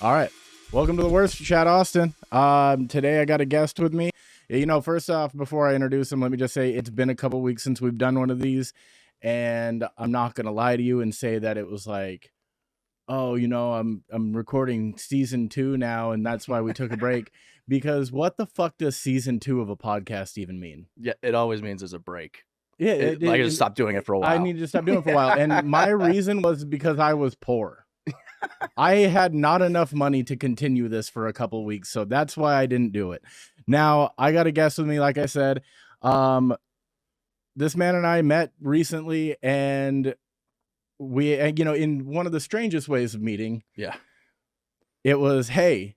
All right. Welcome to the worst, Chad Austin. Today I got a guest with me. You know, first off, before I introduce him, let me just say it's been a couple weeks since we've done one of these, and I'm not gonna lie to you and say that it was like, oh, you know, I'm recording season 2 now, and that's why we took a break. Because what the fuck does season 2 of a podcast even mean? Yeah, it always means there's a break. Yeah, I just stopped doing it for a while. I need to stop doing it for a while, and my reason was because I was poor. I had not enough money to continue this for a couple weeks, so that's why I didn't do it. Now, I got a guest with me, like I said. This man and I met recently, and we, you know, in one of the strangest ways of meeting. Yeah. It was, hey,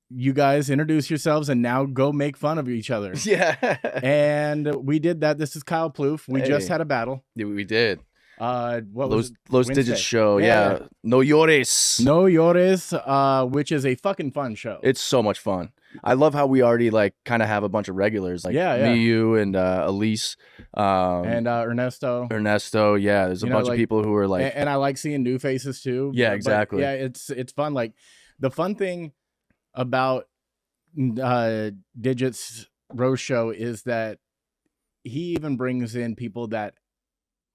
you guys introduce yourselves and now go make fun of each other. Yeah. And we did that. This is Kyle Ploof. We just had a battle. Yeah, we did. What Los was Digits show. Yeah. No Llores. No Llores, which is a fucking fun show. It's so much fun. I love how we already like kind of have a bunch of regulars, like me, you, and Elise, and Ernesto. Yeah, there's a bunch of people who are like, and I like seeing new faces too. Yeah, exactly. Yeah, it's fun. Like the fun thing about Digits Roast Show is that he even brings in people that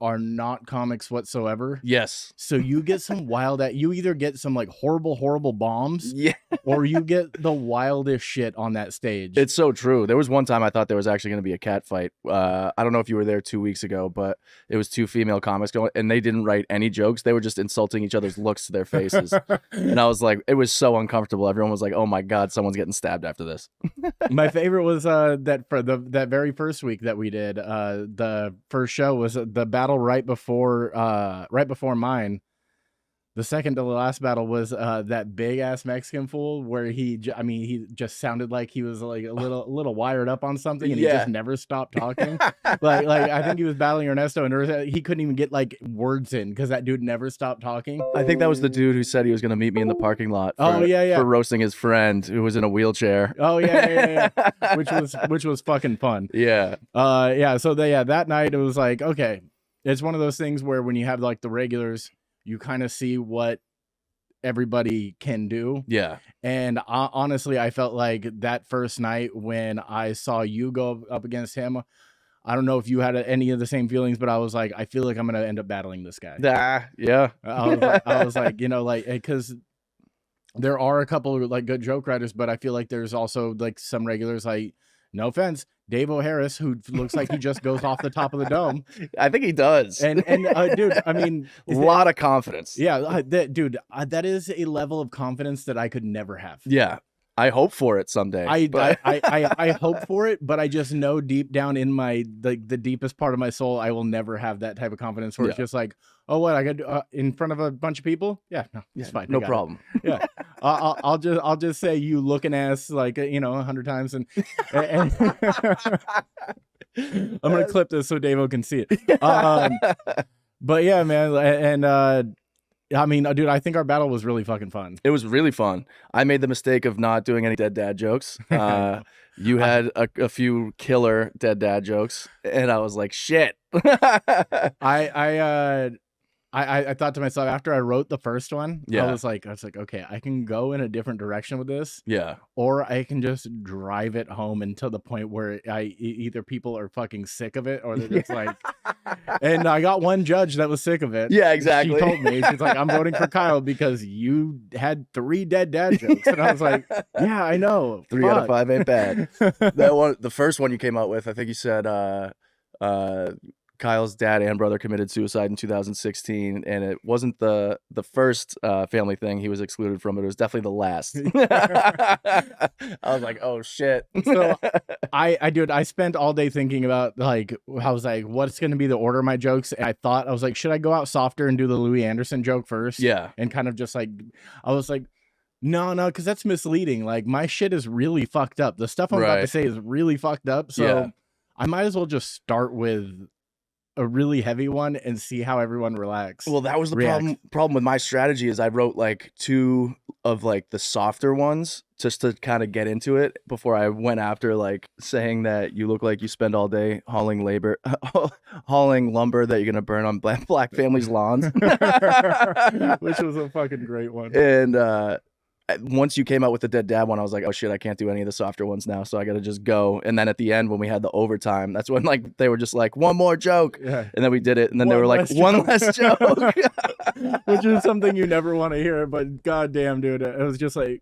are not comics whatsoever. Yes. So you get some you either get some like horrible bombs, yeah, or you get the wildest shit on that stage. It's so true. There was one time I thought there was actually going to be a cat fight. I don't know if you were there 2 weeks ago, but it was two female comics going, and they didn't write any jokes. They were just insulting each other's looks to their faces. And I was like, it was so uncomfortable. Everyone was like, oh my God, someone's getting stabbed after this. My favorite was that for that very first week that we did, the first show was the battle right before mine. The second to the last battle was that big ass Mexican fool where he just sounded like he was like a little wired up on something, and he just never stopped talking. like I think he was battling Ernesto, and he couldn't even get like words in because that dude never stopped talking. I think that was the dude who said he was going to meet me in the parking lot. For roasting his friend who was in a wheelchair. Oh yeah. which was fucking fun. Yeah. So that night it was like, okay, it's one of those things where when you have like the regulars, you kind of see what everybody can do. Yeah. And honestly, I felt like that first night when I saw you go up against him, I don't know if you had any of the same feelings, but I was like, I feel like I'm going to end up battling this guy. Yeah. I was like, you know, like, because there are a couple of like good joke writers, but I feel like there's also like some regulars, like, no offense, Dave O'Harris, who looks like he just goes off the top of the dome. I think he does. And dude, I mean, a lot of confidence. Yeah, that is a level of confidence that I could never have. Yeah, I hope for it someday. I hope for it, but I just know deep down in my the deepest part of my soul, I will never have that type of confidence where it's just like, oh, what I got in front of a bunch of people? Yeah, no, it's fine. No problem. Yeah, I'll just say you looking ass like 100 times, and I'm gonna clip this so Davo can see it. But yeah, man, and I mean, dude, I think our battle was really fucking fun. It was really fun. I made the mistake of not doing any dead dad jokes. You had a few killer dead dad jokes, and I was like, shit. I thought to myself after I wrote the first one, I was like, okay, I can go in a different direction with this. Yeah. Or I can just drive it home until the point where either people are fucking sick of it or they're just like, and I got one judge that was sick of it. Yeah, exactly. She told me, she's like, I'm voting for Kyle because you had 3 dead dad jokes. And I was like, yeah, I know. 3 out of 5 ain't bad. That one, the first one you came out with, I think you said, Kyle's dad and brother committed suicide in 2016, and it wasn't the first family thing he was excluded from, but it was definitely the last. I was like, oh shit. So I spent all day thinking about like, I was like, what's going to be the order of my jokes? And I was like, should I go out softer and do the Louis Anderson joke first? Yeah. And kind of just like, I was like, no, because that's misleading. Like my shit is really fucked up. The stuff I'm about to say is really fucked up. So I might as well just start with a really heavy one and see how everyone relaxes. Well, that was the problem with my strategy is I wrote like 2 of like the softer ones just to kind of get into it before I went after like saying that you look like you spend all day hauling lumber that you're gonna burn on black families' lawns. Which was a fucking great one. And once you came out with the dead dad one, I was like, oh shit, I can't do any of the softer ones now, so I gotta just go. And then at the end, when we had the overtime, that's when like they were just like, one more joke, and then we did it, and then they were like, one less joke, which is something you never want to hear. But goddamn, dude, it was just like.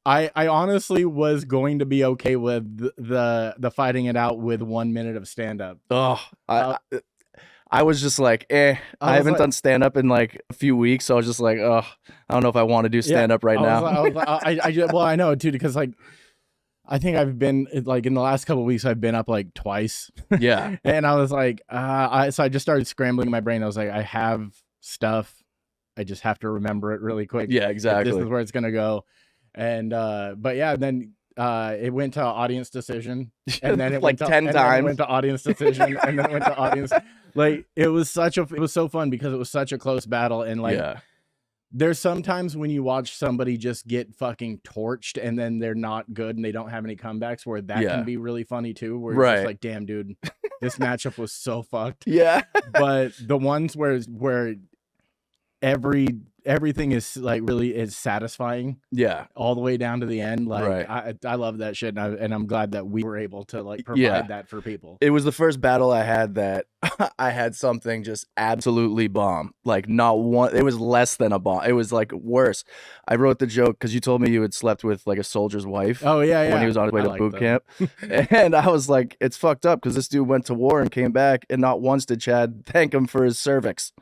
I honestly was going to be okay with the fighting it out with 1 minute of stand up. Oh, I was just like, I haven't done stand up in like a few weeks, so I was just like, oh, I don't know if I want to do stand up right now. I know, dude, because like I think I've been like in the last couple of weeks I've been up like twice. Yeah, and I was like, so I just started scrambling in my brain. I was like, I have stuff, I just have to remember it really quick. Yeah, exactly. This is where it's gonna go. And but yeah, then it went to audience decision, and then it like went to, 10 times. it went to audience decision, and then it went to audience. Like it was so fun because it was such a close battle, and like there's sometimes when you watch somebody just get fucking torched, and then they're not good, and they don't have any comebacks, where that can be really funny too. Where it's just like, damn, dude, this matchup was so fucked. Yeah, but the ones where everything is like really is satisfying, all the way down to the end, like I love that shit, and I'm glad that we were able to like provide that for people. It was the first battle I had that I had something just absolutely bomb, like not one, it was less than a bomb, it was like worse. I wrote the joke because you told me you had slept with like a soldier's wife when he was on his way to boot camp. And I was like, it's fucked up because this dude went to war and came back, and not once did Chad thank him for his cervix.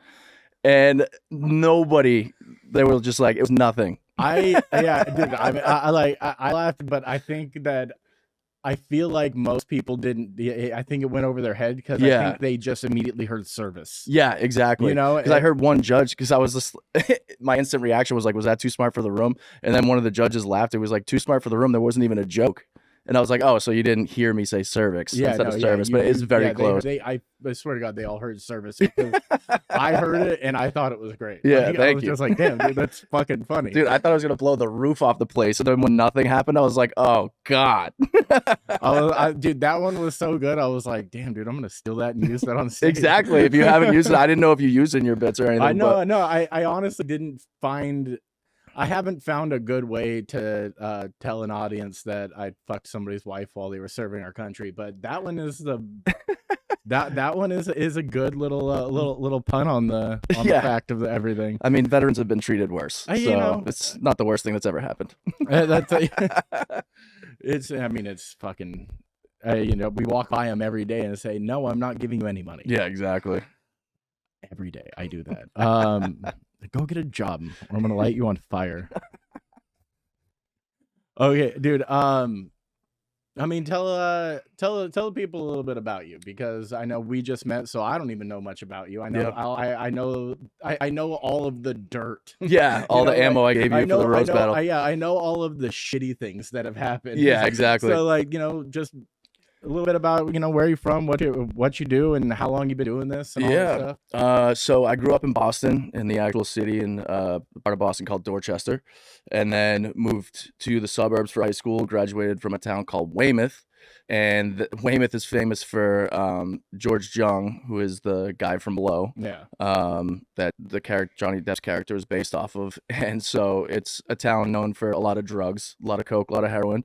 And nobody, they were just like, it was nothing. Dude, I laughed, but I think that I feel like most people didn't. I think it went over their head because I think they just immediately heard service. Yeah, exactly. You know, because I heard one judge, because I was just, my instant reaction was like, was that too smart for the room? And then one of the judges laughed. It was like, too smart for the room. There wasn't even a joke. And I was like, oh, so you didn't hear me say cervix instead of service, but it's very close. I swear to God, they all heard service. I heard it and I thought it was great. Yeah, like, thank I was just like, damn, dude, that's fucking funny. Dude, I thought I was going to blow the roof off the place. And then when nothing happened, I was like, oh, God. Dude, that one was so good. I was like, damn, dude, I'm going to steal that and use that on stage. Exactly. If you haven't used it, I didn't know if you used it in your bits or anything. I honestly didn't find... I haven't found a good way to tell an audience that I fucked somebody's wife while they were serving our country, but that one is that one is a good little pun on the fact of everything. I mean, veterans have been treated worse, so it's not the worst thing that's ever happened. It's fucking. We walk by them every day and say, "No, I'm not giving you any money." Yeah, exactly. Every day I do that. Go get a job, or I'm gonna light you on fire. Okay, dude. I mean, tell people a little bit about you, because I know we just met, so I don't even know much about you. I know I know all of the dirt. Yeah, all the ammo I gave you for the roast battle. I know all of the shitty things that have happened. Yeah, exactly. So like, just a little bit about where you're from, what you do, and how long you've been doing this. And all that stuff. So I grew up in Boston, in the actual city, in a part of Boston called Dorchester, and then moved to the suburbs for high school. Graduated from a town called Weymouth, and Weymouth is famous for George Jung, who is the guy from Blow. Yeah. That the character Johnny Depp's character is based off of, and so it's a town known for a lot of drugs, a lot of coke, a lot of heroin.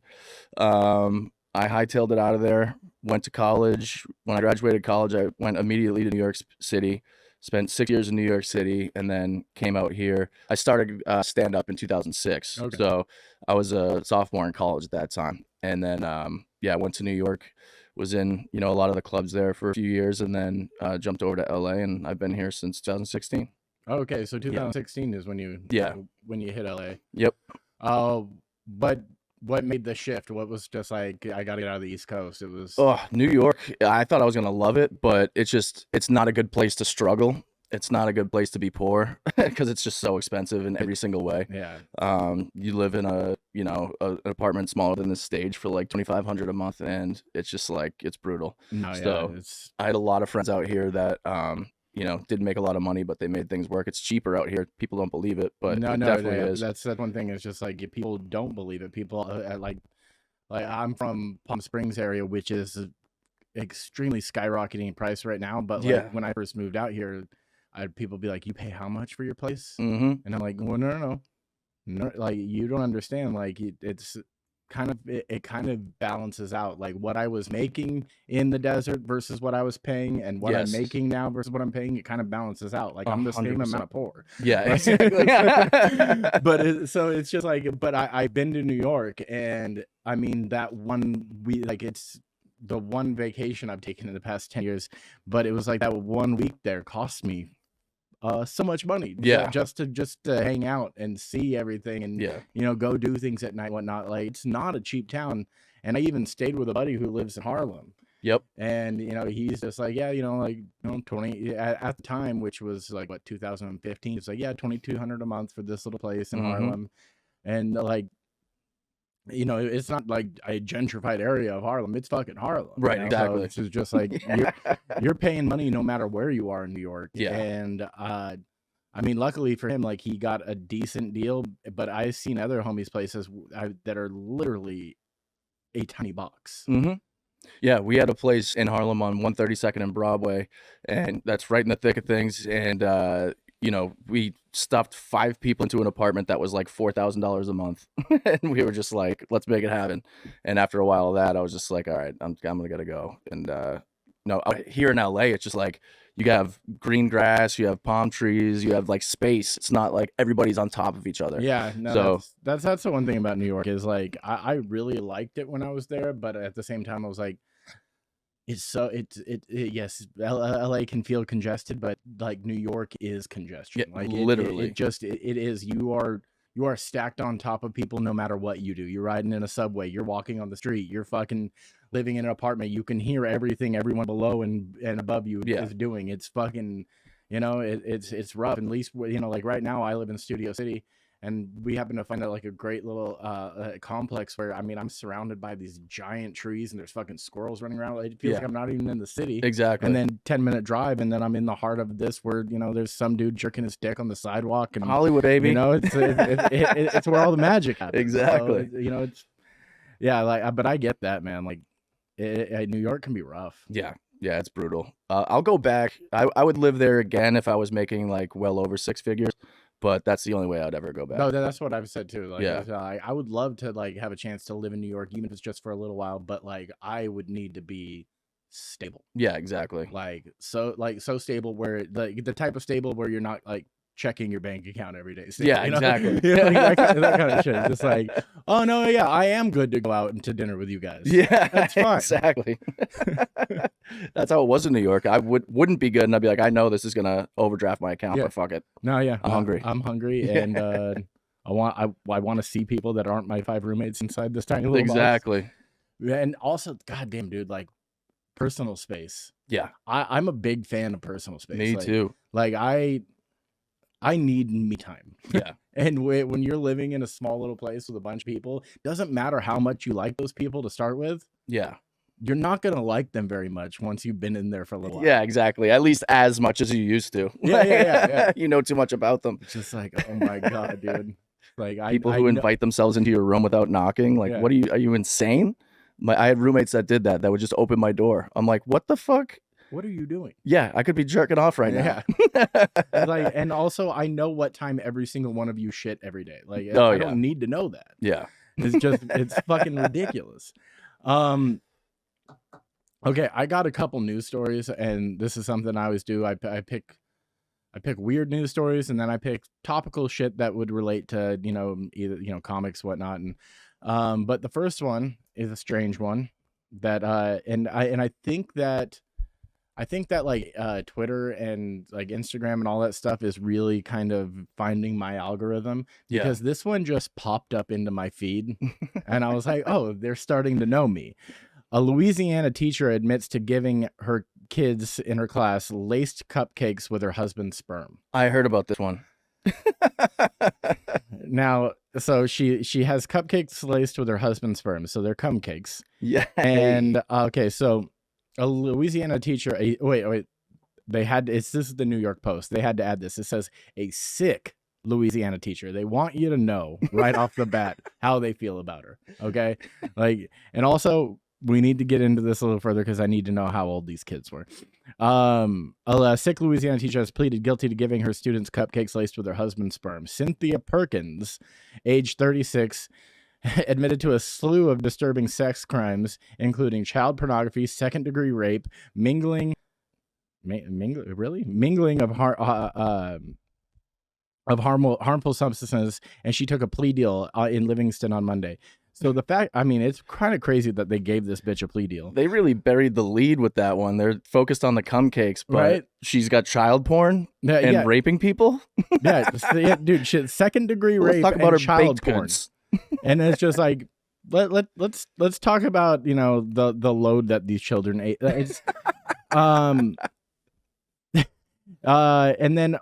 I hightailed it out of there, went to college. When I graduated college, I went immediately to New York City, spent 6 years in New York City, and then came out here. I started stand-up in 2006. Okay. So I was a sophomore in college at that time. And then, I went to New York, was in, a lot of the clubs there for a few years, and then jumped over to LA, and I've been here since 2016. Okay, so 2016 is when you hit LA. Yep. But what made the shift? What was just like, I got to get out of the East Coast? It was New York. I thought I was gonna love it, but it's not a good place to struggle. It's not a good place to be poor because it's just so expensive in every single way. Yeah. You live in an apartment smaller than this stage for like $2,500 a month, and it's just like, it's brutal. I had a lot of friends out here that didn't make a lot of money, but they made things work. It's cheaper out here. People don't believe it, but it definitely is. That's one thing. It's just like, people don't believe it. People like I'm from Palm Springs area, which is extremely skyrocketing in price right now. But when I first moved out here, I had people be like, "You pay how much for your place?" Mm-hmm. And I'm like, "Well, no. no, like you don't understand. Like it's kind of it kind of balances out like what I was making in the desert versus what I was paying, and what I'm Yes. making now versus what I'm paying. It kind of balances out. Like I'm the same 100%. amount of poor. Yeah, Right? exactly. But so it's just like, but I've been to New York, and I mean that one week, like it's the one vacation I've taken in the past 10 years, but it was like that 1 week there cost me so much money Yeah. just to hang out and see everything, and Yeah. you know, go do things at night, whatnot. Like it's not a cheap town. And I even stayed with a buddy who lives in Harlem, Yep. and you know, he's just like, yeah, you know, like, you know, 20 at the time, which was like what, 2015. It's like, yeah, 2,200 a month for this little place in Harlem. And like, you know, it's not like a gentrified area of Harlem. It's fucking Harlem. Right, You know? exactly. So it's just like you're paying money no matter where you are in New York. Yeah. And I mean, luckily for him, like he got a decent deal. But I've seen other homies places that are literally a tiny box. Yeah, we had a place in Harlem on 132nd and Broadway, and that's right in the thick of things. And you know, we stuffed 5 people into an apartment that was like $4,000 a month, and we were just like, let's make it happen. And after a while of that, I was just like, all right, I'm gonna gotta go. And no, here in LA, it's just like you have green grass, you have palm trees, you have like space. It's not like everybody's on top of each other. Yeah, no, So that's the one thing about New York is like I really liked it when I was there, but at the same time I was like, it's so yes, LA can feel congested, but like New York is congestion. yeah, Like literally. it is. You are stacked on top of people no matter what you do. You're riding in a subway, you're walking on the street, you're fucking living in an apartment. You can hear everything everyone below and above you Yeah. is doing. It's fucking, you know, it's rough. At least, you know, like right now I live in Studio City, and we happen to find out like a great little complex where, I mean, I'm surrounded by these giant trees, and there's fucking squirrels running around. It feels Yeah. like I'm not even in the city. Exactly. And then 10-minute drive, and then I'm in the heart of this, where, you know, there's some dude jerking his dick on the sidewalk, and Hollywood, baby. you know, it's where all the magic happens. Exactly. So, you know, it's like, but I get that, man. Like New York can be rough. Yeah, it's brutal. I'll go back. I would live there again if I was making like well over 6 figures, but that's the only way I'd ever go back. No, that's what I've said too. Like, Yeah. I would love to like have a chance to live in New York, even if it's just for a little while. But like, I would need to be stable. Yeah, exactly. Like so stable where like the type of stable where you're not like checking your bank account every day. Stable, Yeah, you know? exactly. You know, like, that kind of shit. Just like, oh no, yeah, I am good to go out and to dinner with you guys. Yeah, That's fine. exactly. That's how it was in New York. I wouldn't be good, and I'd be like, I know this is gonna overdraft my account, Yeah. but fuck it. No, yeah, I'm hungry. I'm hungry, and I want to see people that aren't my 5 roommates inside this tiny little box. Exactly. And also, goddamn, dude, like personal space. Yeah, I'm a big fan of personal space. me Like, too. Like I need me time. Yeah, And when you're living in a small little place with a bunch of people, doesn't matter how much you like those people to start with, yeah, you're not gonna like them very much once you've been in there for a little while. yeah, exactly. At least as much as you used to. Yeah. You know too much about them. It's just like, oh my god, dude. Like People I who know- invite themselves into your room without knocking. Like, Yeah. what are you insane? I had roommates that did that would just open my door. I'm like, what the fuck? what are you doing? Yeah, I could be jerking off right now. Like, and also I know what time every single one of you shit every day. Like, Oh, I yeah. don't need to know that. Yeah. It's just it's fucking ridiculous. Okay, I got a couple news stories, and this is something I always do. I pick weird news stories, and then I pick topical shit that would relate to, you know, either, you know, comics, whatnot. And but the first one is a strange one that and I think that like Twitter and like Instagram and all that stuff is really kind of finding my algorithm, Yeah. because this one just popped up into my feed and I was like, oh, they're starting to know me. A Louisiana teacher admits to giving her kids in her class laced cupcakes with her husband's sperm. I heard about this one. Now, so she has cupcakes laced with her husband's sperm, so they're cum cakes. Yeah. And okay, so a Louisiana teacher, wait, this is the New York Post. They had to add this. It says a sick Louisiana teacher. They want you to know right off the bat how they feel about her. Okay. Like, and also we need to get into this a little further because I need to know how old these kids were. A sick Louisiana teacher has pleaded guilty to giving her students cupcakes laced with her husband's sperm. Cynthia Perkins, age 36, admitted to a slew of disturbing sex crimes, including child pornography, second-degree rape, mingling of harmful substances, and she took a plea deal in Livingston on Monday. So the fact, I mean, it's kind of crazy that they gave this bitch a plea deal. They really buried the lead with that one. They're focused on the cupcakes, but Right? she's got child porn and raping people. Yeah, dude, shit, second-degree rape Let's talk about and her child baked porn. goods. And it's just like, let's talk about, the load that these children ate. It's, and then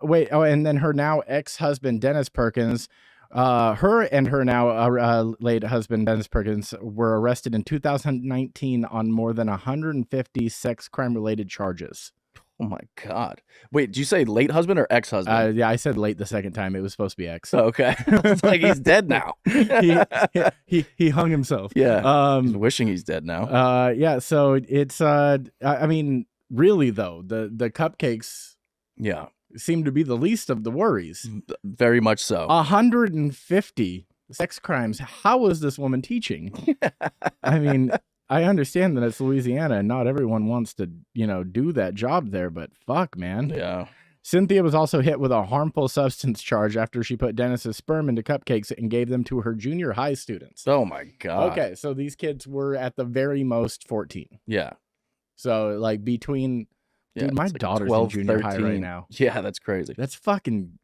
her now ex-husband Dennis Perkins, her and her now late husband Dennis Perkins were arrested in 2019 on more than 150 sex crime related charges. Oh my God. Wait, did you say late husband or ex-husband? Yeah, I said late the second time. It was supposed to be ex. Oh, okay. It's like he's dead now. he hung himself. Yeah. He's wishing he's dead now. Yeah, so it's I mean, really though, the cupcakes seem to be the least of the worries. Very much so. 150 sex crimes. How is this woman teaching? I mean, I understand that it's Louisiana and not everyone wants to, do that job there, but fuck, man. Yeah. Cynthia was also hit with a harmful substance charge after she put Dennis's sperm into cupcakes and gave them to her junior high students. Oh my God. Okay, so these kids were at the very most 14. Yeah. So like between, dude, my daughter's 12, in junior 13. high right now. Yeah, that's crazy. That's fucking,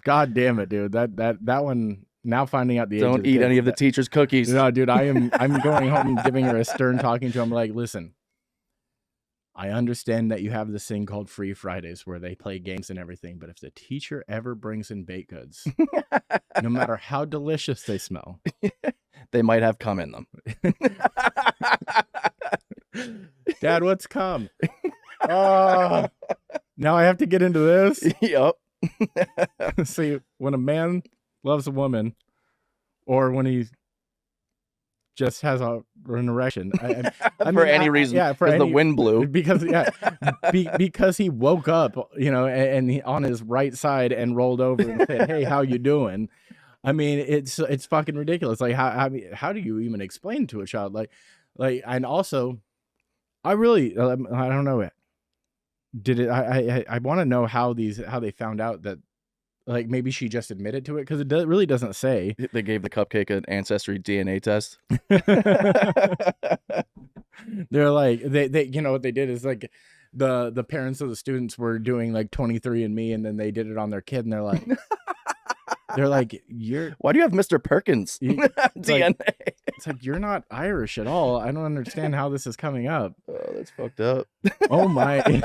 God damn it, dude. That one. Now finding out the age Don't of the eat kids, any of the teacher's cookies. No, dude, I'm going home and giving her a stern talking to. I'm like, listen, I understand that you have this thing called Free Fridays where they play games and everything, but if the teacher ever brings in baked goods, no matter how delicious they smell, they might have cum in them. Dad, what's cum? Oh, now I have to get into this. Yep. See, when a man loves a woman, or when he just has an erection, for any reason, for the wind blew, because because he woke up, and he on his right side and rolled over and said, "Hey, how you doing?" I mean, it's fucking ridiculous. Like, how do you even explain to a child, like, and also, I don't know. Did it? I want to know how they found out that. Like, maybe she just admitted to it, because it really doesn't say. They gave the cupcake an ancestry DNA test. They're like, they what they did is, like, the parents of the students were doing, like, 23andMe, and then they did it on their kid, and they're like, why do you have Mr. Perkins DNA? It's like, you're not Irish at all. I don't understand how this is coming up. Oh, that's fucked up. Oh, my.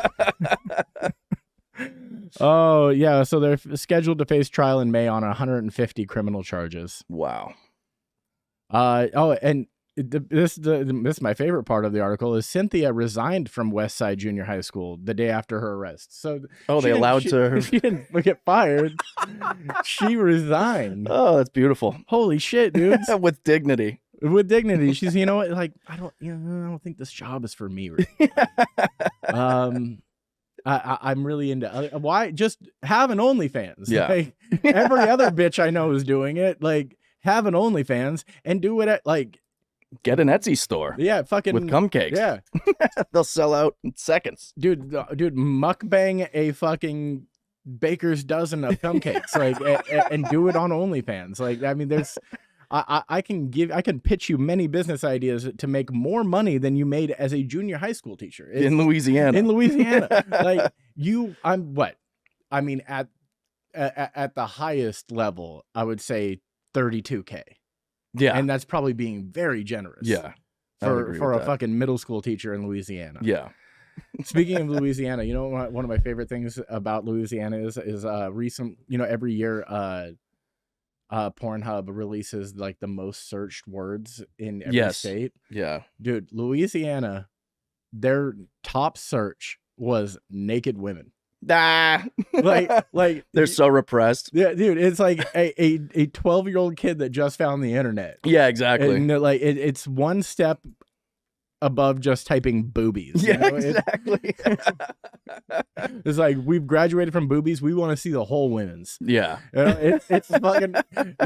Oh, yeah. So they're scheduled to face trial in May on 150 criminal charges. Wow. And this is my favorite part of the article is Cynthia resigned from Westside Junior High School the day after her arrest. So she didn't get fired. She resigned. Oh, that's beautiful. Holy shit, dude. With dignity. With dignity. She's, like, I don't think this job is for me. I'm really into why just have an OnlyFans. Yeah. Like, every other bitch I know is doing it. Like, have an OnlyFans and do it get an Etsy store. Yeah, fucking with cupcakes. Yeah. They'll sell out in seconds. Dude, mukbang a fucking baker's dozen of cupcakes, like, and do it on OnlyFans. Like, I mean, there's I can pitch you many business ideas to make more money than you made as a junior high school teacher in Louisiana. Like, I mean, at the highest level, I would say $32K. Yeah, and that's probably being very generous. Yeah, for a fucking middle school teacher in Louisiana. Yeah. Speaking of Louisiana, one of my favorite things about Louisiana is recent. Every year, Pornhub releases like the most searched words in every state. Yeah. Dude, Louisiana, their top search was naked women. Like they're so repressed. Yeah, dude, it's like a 12-year-old kid that just found the internet. Yeah, exactly. And like it's one step above just typing boobies. Yeah, you know? exactly. It's like, we've graduated from boobies. We want to see the whole women's. Yeah. You know, it's fucking,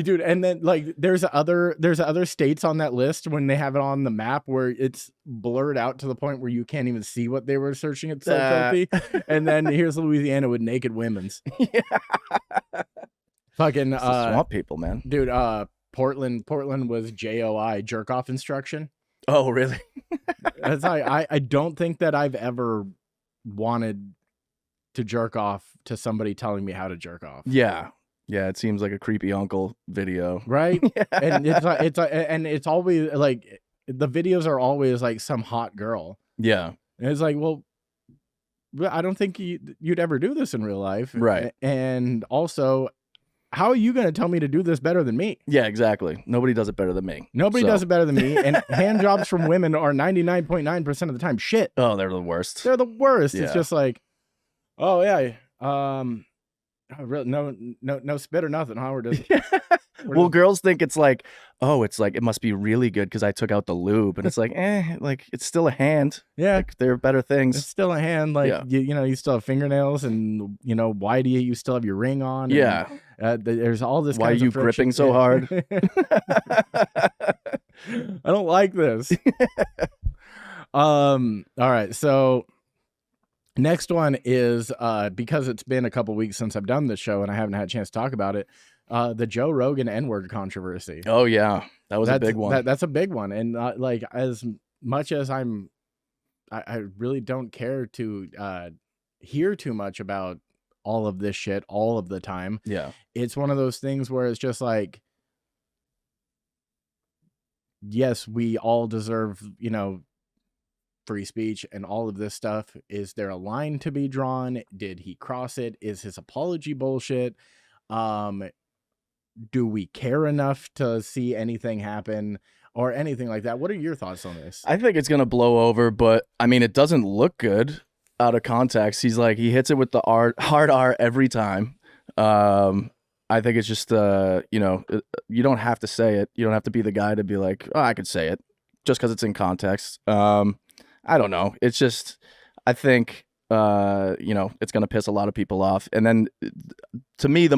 dude. And then like, there's other states on that list when they have it on the map where it's blurred out to the point where you can't even see what they were searching. It's so filthy. And then here's Louisiana with naked women's. Yeah. Fucking swamp people, man. Dude, Portland was JOI, jerk off instruction. Oh, really? That's like, I don't think that I've ever wanted to jerk off to somebody telling me how to jerk off. Yeah. Yeah, it seems like a creepy uncle video. Right? Yeah. And it's always like, the videos are always like some hot girl. Yeah. And it's like, well, I don't think you'd ever do this in real life. Right. And also, how are you going to tell me to do this better than me? Yeah, exactly. Nobody does it better than me. Nobody does it better than me. And hand jobs from women are 99.9% of the time shit. Oh, they're the worst. They're the worst. Yeah. It's just like, oh yeah, really, no spit or nothing, huh? We're just, Well, girls think it's like, oh, it's like, it must be really good because I took out the lube. And it's like, like, it's still a hand. yeah, Like, there are better it's things. still a hand. Like, Yeah. you still have fingernails, and why do you still have your ring on? And, Yeah. there's all this. Why are kinds you of friction. gripping so hard? I don't like this. All right, so next one is because it's been a couple weeks since I've done this show and I haven't had a chance to talk about it. The Joe Rogan N-word controversy. Oh, yeah. That was a big one. That's a big one. And like, as much as I really don't care to hear too much about all of this shit all of the time. Yeah. It's one of those things where it's just like, yes, we all deserve, free speech and all of this stuff. Is there a line to be drawn? Did he cross it? Is his apology bullshit? Do we care enough to see anything happen or anything like that? What are your thoughts on this? I think it's going to blow over, but I mean, it doesn't look good out of context. He's like, he hits it with the hard R every time. I think it's just, you don't have to say it. You don't have to be the guy to be like, oh, I could say it just because it's in context. I don't know. It's just, I think, it's going to piss a lot of people off. And then to me, the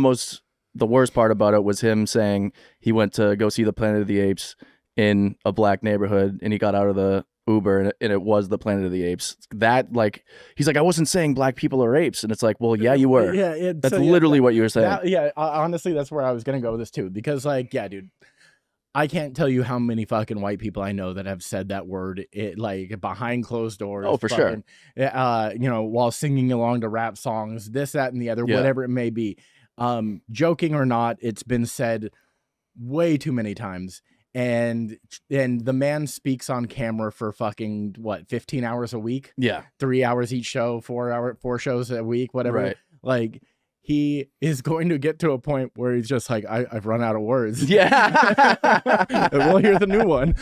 worst part about it was him saying he went to go see the Planet of the Apes in a black neighborhood and he got out of the Uber and it was the Planet of the Apes. That, like, he's like, I wasn't saying black people are apes. And it's like, well, yeah, you were. Yeah, that's literally what you were saying. Honestly, that's where I was going to go with this too. Because, like, yeah, dude, I can't tell you how many fucking white people I know that have said that word, like, behind closed doors. Oh, for sure. While singing along to rap songs, this, that, and the other, Yeah. whatever it may be. Joking or not, it's been said way too many times. And the man speaks on camera for fucking 15 hours a week? Yeah. 3 hours each show, 4 shows a week, whatever. Right. Like, he is going to get to a point where he's just like, I've run out of words. Yeah. Well, here's a new one.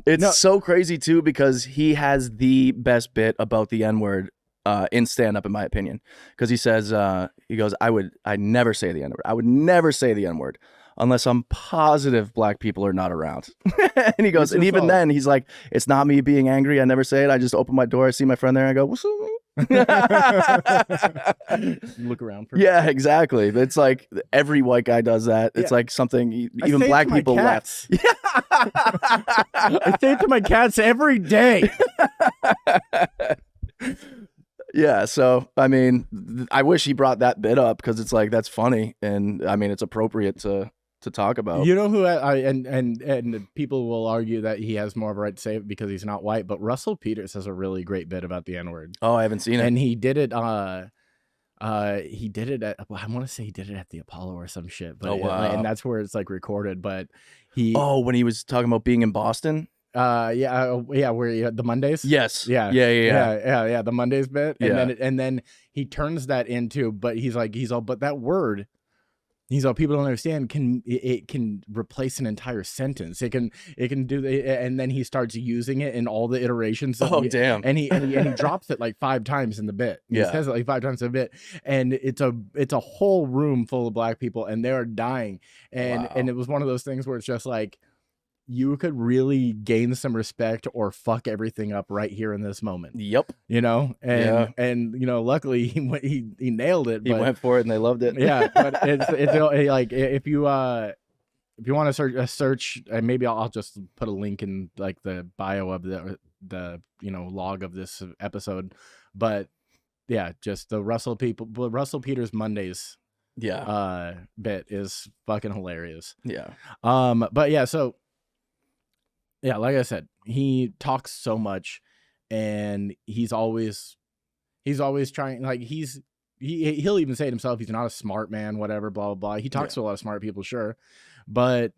It's so crazy too, because he has the best bit about the N-word in stand-up, in my opinion. Because he says, he goes, I never say the N-word. I would never say the N-word unless I'm positive black people are not around. And he goes, and even then, he's like, it's not me being angry. I never say it. I just open my door. I see my friend there. And I go, what's up? Look around for Yeah, exactly. It's like every white guy does that. It's like something even black people laugh. I say it to my cats every day. Yeah, so I mean, I wish he brought that bit up because it's like, that's funny, and I mean, it's appropriate to talk about. You know who and people will argue that he has more of a right to say it because he's not white, but Russell Peters has a really great bit about the N-word. Oh, I haven't seen it. And he did it at, I want to say he did it at the Apollo or some shit, but and that's where it's like recorded. But when he was talking about being in Boston. Where the Mondays. Yes. Yeah. The Mondays bit, and then he turns that into, but but that word. People don't understand. It can replace an entire sentence. It can do, and then he starts using it in all the iterations. Damn! And he drops it like 5 times in the bit. He says it like 5 times in the bit, and it's a whole room full of black people, and they are dying. And it was one of those things where it's just like, you could really gain some respect or fuck everything up right here in this moment. Yep. You know, and you know, luckily he nailed it. He went for it and they loved it. Yeah, but it's like if you want to search, and maybe I'll just put a link in like the bio of the you know, log of this episode, but yeah, just the Russell Peters Mondays bit is fucking hilarious. Yeah. But yeah, so yeah, like I said, he talks so much, and he's always trying, like he'll even say it himself, he's not a smart man, whatever, blah blah blah. He talks to a lot of smart people, sure, but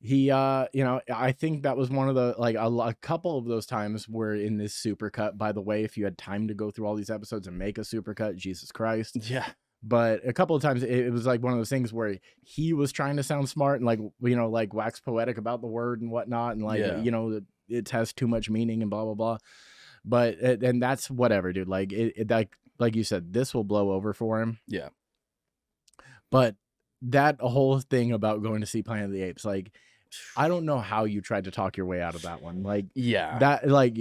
he you know, I think that was one of the, like, a couple of those times where in this supercut, by the way, if you had time to go through all these episodes and make a supercut, Jesus Christ. Yeah. But a couple of times it was like one of those things where he was trying to sound smart and, like, you know, like wax poetic about the word and whatnot, and like, you know, it has too much meaning and blah blah blah. But and that's whatever, dude. Like like you said, this will blow over for him. Yeah. But that whole thing about going to see Planet of the Apes, like, I don't know how you tried to talk your way out of that one. Like, that, like,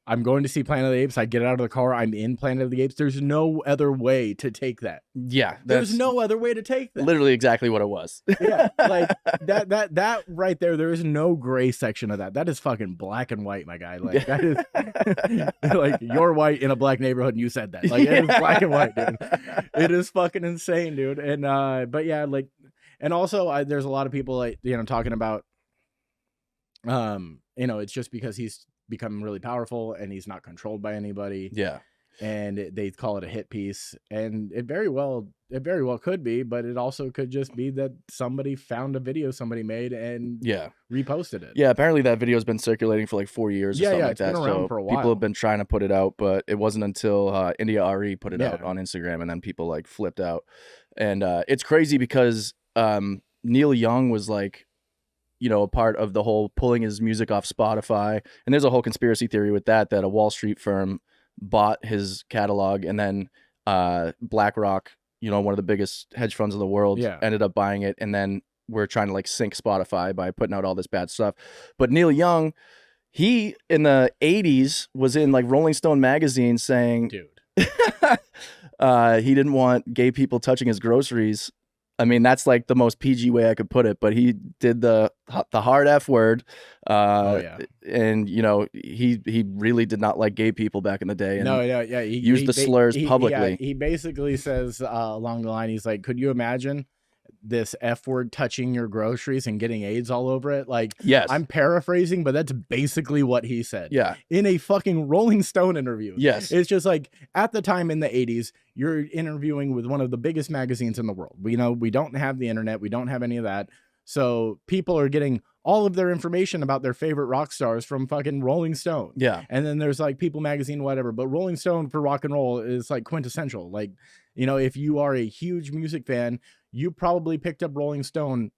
I'm going to see Planet of the Apes. I get out of the car. I'm in Planet of the Apes. There's no other way to take that. Yeah. There's no other way to take that. Literally exactly what it was. Yeah. Like that right there. There is no gray section of that. That is fucking black and white, my guy. Like, that is like, you're white in a black neighborhood and you said that. Like, it is black and white, dude. It is fucking insane, dude. And, but yeah, like, and also there's a lot of people, like, you know, talking about, you know, it's just because he's become really powerful and he's not controlled by anybody. Yeah. And they call it a hit piece, and it very well could be, but it also could just be that somebody found a video somebody made and reposted it. Yeah, apparently that video has been circulating for like 4 years or something like that. Been around for a while. People have been trying to put it out, but it wasn't until India RE put it out on Instagram, and then people like flipped out. And it's crazy because Neil Young was like, you know, a part of the whole pulling his music off Spotify. And there's a whole conspiracy theory with that a Wall Street firm bought his catalog, and then BlackRock, you know, one of the biggest hedge funds in the world, ended up buying it. And then we're trying to like sink Spotify by putting out all this bad stuff. But Neil Young, he in the 80s was in like Rolling Stone magazine saying, dude, he didn't want gay people touching his groceries. I mean, that's like the most PG way I could put it, but he did the hard F word. And, you know, he really did not like gay people back in the day. And he used the slurs publicly. He basically says along the line, he's like, could you imagine this F word touching your groceries and getting AIDS all over it? Like, yes, I'm paraphrasing, but that's basically what he said. Yeah. In a fucking Rolling Stone interview. Yes. It's just like, at the time in the 80s, you're interviewing with one of the biggest magazines in the world. We know we don't have the internet. We don't have any of that. So people are getting all of their information about their favorite rock stars from fucking Rolling Stone. Yeah. And then there's like People Magazine, whatever, but Rolling Stone for rock and roll is like quintessential. Like, you know, if you are a huge music fan, you probably picked up Rolling Stone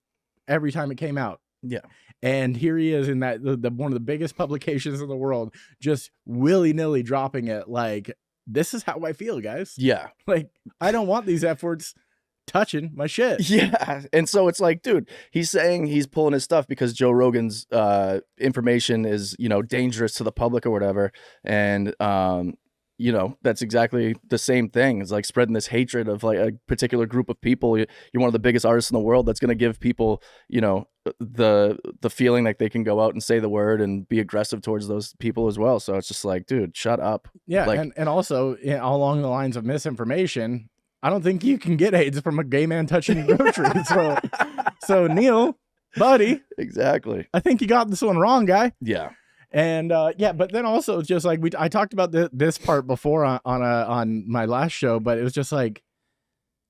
every time it came out. Yeah. And here he is in that the one of the biggest publications in the world, just willy-nilly dropping it like, this is how I feel, guys. Yeah. Like, I don't want these F words touching my shit. Yeah. And so it's like, dude, he's saying he's pulling his stuff because Joe Rogan's information is, you know, dangerous to the public or whatever. And you know, that's exactly the same thing. It's like spreading this hatred of like a particular group of people. You're one of the biggest artists in the world. That's going to give people, you know, the feeling like they can go out and say the word and be aggressive towards those people as well. So it's just like, dude, shut up. Yeah. Like, and also, you know, along the lines of misinformation, I don't think you can get AIDS from a gay man touching groceries. So Neil, buddy. Exactly. I think you got this one wrong, guy. Yeah. And yeah, but then also just like I talked about this part before on my last show, but it was just like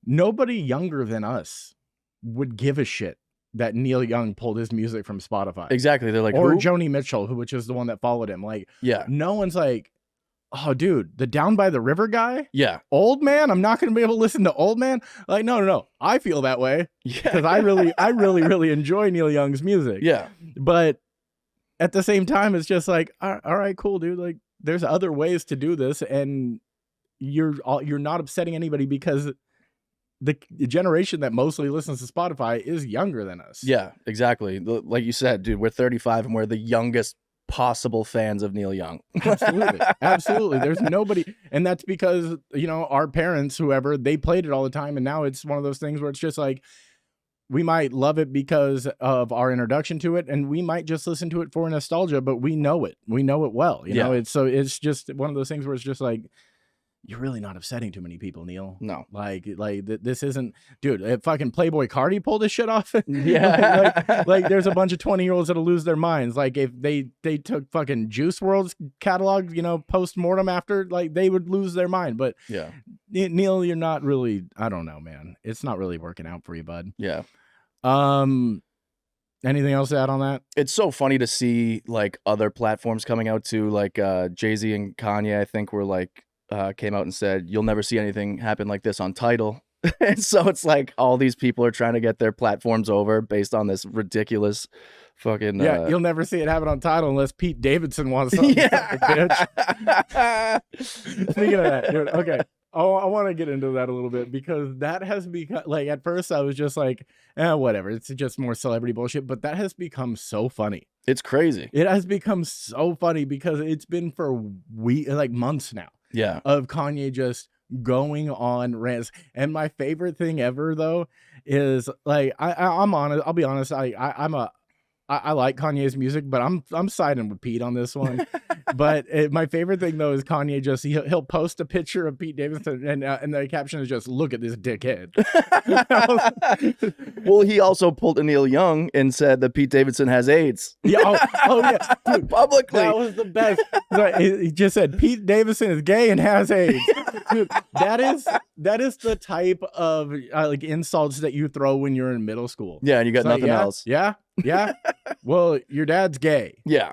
nobody younger than us would give a shit that Neil Young pulled his music from Spotify. Exactly. They're like, or who? Joni Mitchell, which is the one that followed him. Like, yeah, no one's like, oh, dude, the Down by the River guy. Yeah, Old Man. I'm not going to be able to listen to Old Man. Like, no. I feel that way because I really enjoy Neil Young's music. Yeah, but at the same time, it's just like, all right, cool, dude. Like, there's other ways to do this, and you're not upsetting anybody because the generation that mostly listens to Spotify is younger than us. Yeah, exactly. Like you said, dude, we're 35 and we're the youngest possible fans of Neil Young. Absolutely. There's nobody, and that's because, you know, our parents, whoever, they played it all the time, and now it's one of those things where it's just like, we might love it because of our introduction to it, and we might just listen to it for nostalgia, but we know it well, you know. It's just one of those things where it's just like, you're really not upsetting too many people, Neil. No, this isn't, dude. If fucking Playboy Cardi pulled this shit off, yeah, like there's a bunch of 20-year-olds that'll lose their minds. Like if they took fucking Juice WRLD's catalog, you know, post mortem after, like they would lose their mind. But yeah, Neil, you're not really. I don't know, man. It's not really working out for you, bud. Yeah. Anything else to add on that? It's so funny to see like other platforms coming out too, like Jay-Z and Kanye, I think were like came out and said, you'll never see anything happen like this on Tidal. And so it's like all these people are trying to get their platforms over based on this ridiculous fucking you'll never see it happen on Tidal unless Pete Davidson wants something. Bitch. Speaking of that, dude, okay. Oh, I want to get into that a little bit because that has become, like, at first I was just like, whatever, it's just more celebrity bullshit, but that has become so funny. It's crazy. It has become so funny because it's been for months now. Yeah. Of Kanye just going on rants. And my favorite thing ever though is like I'm honest, I'll be honest, I like Kanye's music, but I'm siding with Pete on this one. But my favorite thing though is Kanye just he'll post a picture of Pete Davidson and the caption is just, look at this dickhead. Well, he also pulled a Neil Young and said that Pete Davidson has AIDS. Yeah, oh yeah, dude, publicly. That was the best. He just said Pete Davidson is gay and has AIDS. Dude, that is the type of like insults that you throw when you're in middle school. Yeah, and you got nothing else. Yeah. Well, your dad's gay. Yeah.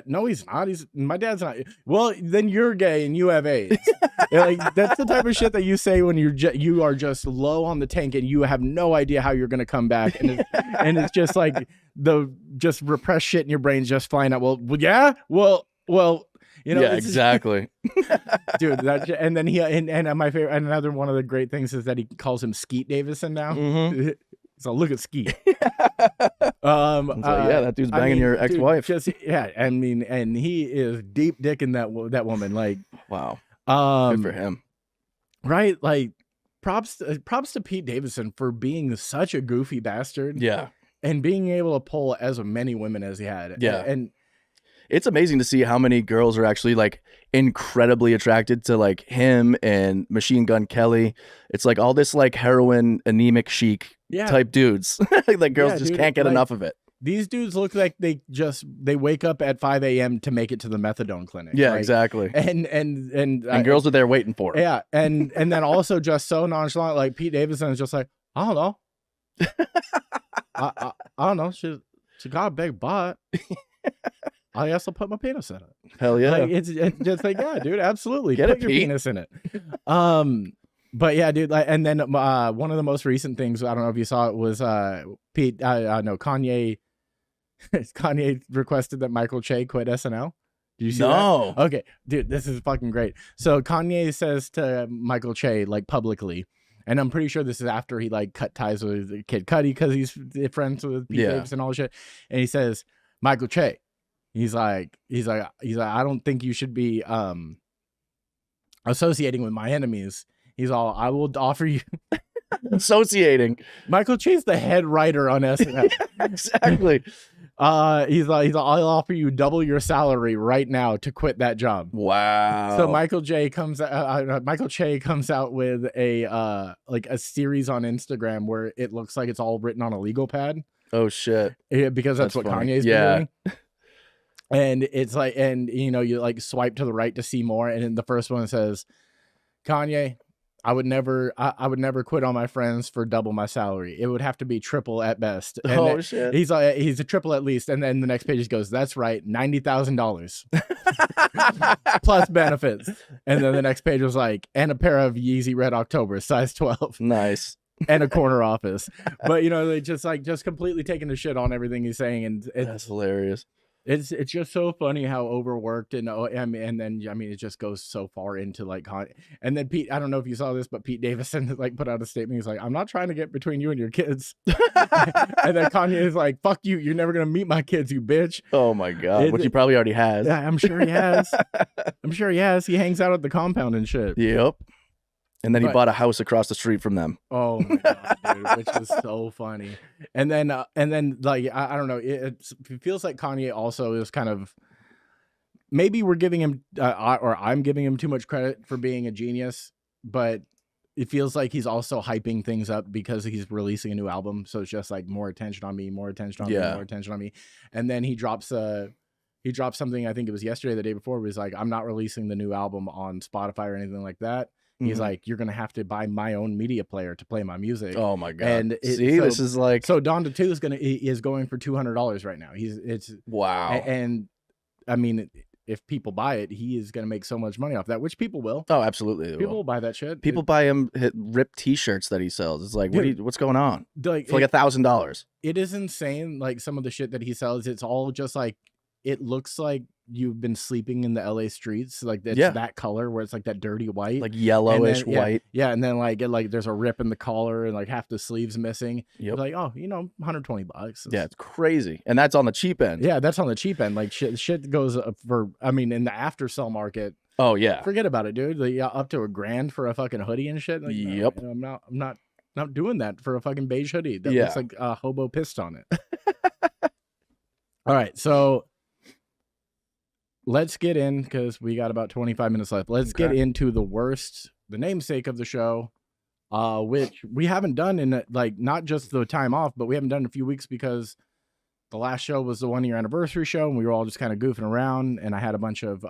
No, he's not. My dad's not. Well, then you're gay and you have AIDS. Like that's the type of shit that you say when you are just low on the tank and you have no idea how you're gonna come back, and it's just like just repressed shit in your brain's just flying out. Well, yeah. Well. You know, yeah, exactly. Dude, and then and my favorite, and another one of the great things is that he calls him Skeet Davidson now. Mm-hmm. So look at Skeet. Yeah, that dude's banging your ex-wife. I mean, and he is deep dicking that woman. Like, wow. Good for him. Right? Like, props to Pete Davidson for being such a goofy bastard. Yeah. And being able to pull as many women as he had. Yeah. And it's amazing to see how many girls are actually like incredibly attracted to like him and Machine Gun Kelly. It's like all this like heroin anemic chic type dudes. Like girls just can't get enough of it. These dudes look like they wake up at 5 a.m. to make it to the methadone clinic. Yeah, right? exactly. And girls are there waiting for it. Yeah, and then also just so nonchalant, like Pete Davidson is just like, I don't know. I don't know. She got a big butt. I guess I'll put my penis in it. Hell yeah. Like, it's just like, yeah, dude, absolutely. Put your penis in it. But yeah, dude, like, and then one of the most recent things, I don't know if you saw it, was Kanye requested that Michael Che quit SNL. Did you see that? Okay, dude, this is fucking great. So Kanye says to Michael Che, like, publicly, and I'm pretty sure this is after he like cut ties with Kid Cudi because he's friends with Pete Davidson and all this shit. And he says, Michael Che, he's like, I don't think you should be associating with my enemies. He's all, I will offer you associating. Michael Che's the head writer on SNL. Exactly. He's like, I'll offer you double your salary right now to quit that job. Wow. So Michael Che comes out with a like a series on Instagram where it looks like it's all written on a legal pad. Oh shit. Yeah, because that's what funny. Kanye's been doing. And it's like, and you know, you like swipe to the right to see more, and then the first one says, Kanye, I would never quit on my friends for double my salary. It would have to be triple at best. And shit. He's like, he's a triple at least. And then the next page goes, that's right, $90,000 plus benefits. And then the next page was like, and a pair of Yeezy Red October, size 12. Nice. And a corner office. But you know, they just completely taking the shit on everything he's saying, and that's hilarious. It's just so funny how overworked and then I mean it just goes so far into like and then Pete, I don't know if you saw this, but Pete Davidson like put out a statement. He's like, I'm not trying to get between you and your kids. And then Kanye is like, fuck you, you're never gonna meet my kids, you bitch. Oh my God, which he probably already has. Yeah, I'm sure he has. I'm sure he has. He hangs out at the compound and shit. Yep. And then he bought a house across the street from them. Oh my God, dude, which is so funny. And then like I don't know, it feels like Kanye also is kind of, maybe we're giving him or I'm giving him too much credit for being a genius, but it feels like he's also hyping things up because he's releasing a new album. So it's just like more attention on me, more attention on me, more attention on me. And then he drops something, I think it was yesterday, the day before, where he's like, I'm not releasing the new album on Spotify or anything like that. He's like, you're gonna have to buy my own media player to play my music. Oh my God! And this is like, so Donda 2 is going for $200 right now. It's wow. And I mean, if people buy it, he is gonna make so much money off that, which people will. Oh, absolutely, people will buy that shit. People buy him ripped T-shirts that he sells. It's like, what's going on? Like, for like $1,000. It is insane. Like some of the shit that he sells, it's all just like, it looks like you've been sleeping in the LA streets, like it's that color where it's like that dirty white, like yellowish white. Yeah, and then like there's a rip in the collar and like half the sleeves missing. Yep. Like, oh, $120. Yeah, it's crazy, and that's on the cheap end. Yeah, that's on the cheap end. Like shit goes up for. I mean, in the after sell market. Oh yeah, forget about it, dude. Like, up to $1,000 for a fucking hoodie and shit. Like, yep. No, I'm not doing that for a fucking beige hoodie that looks like a hobo pissed on it. All right, so. Let's get in, because we got about 25 minutes left. Let's get into the namesake of the show, which we haven't done in like not just the time off, but we haven't done in a few weeks because the last show was the 1-year anniversary show, and we were all just kind of goofing around, and I had a bunch of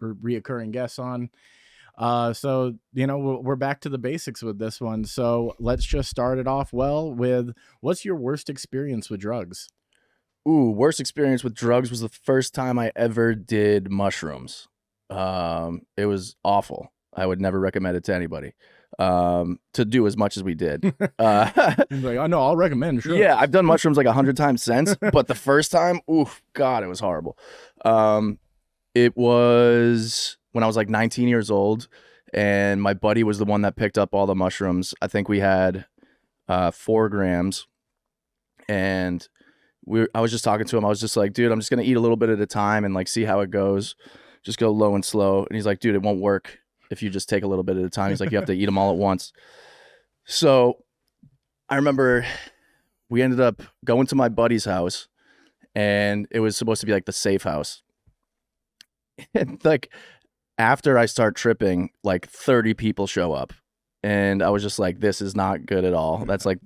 reoccurring guests on. So we're back to the basics with this one. So let's just start it off with, what's your worst experience with drugs? Ooh, worst experience with drugs was the first time I ever did mushrooms. It was awful. I would never recommend it to anybody to do as much as we did. Like, I know, I'll recommend. Sure. Yeah, I've done mushrooms like 100 times since, but the first time, oof, God, it was horrible. It was when I was like 19 years old, and my buddy was the one that picked up all the mushrooms. I think we had 4 grams, and I was just talking to him. I was just like, dude, I'm just going to eat a little bit at a time and like see how it goes. Just go low and slow. And he's like, dude, it won't work if you just take a little bit at a time. He's like, you have to eat them all at once. So I remember we ended up going to my buddy's house, and it was supposed to be like the safe house. And like after I start tripping, like 30 people show up, and I was just like, this is not good at all. That's like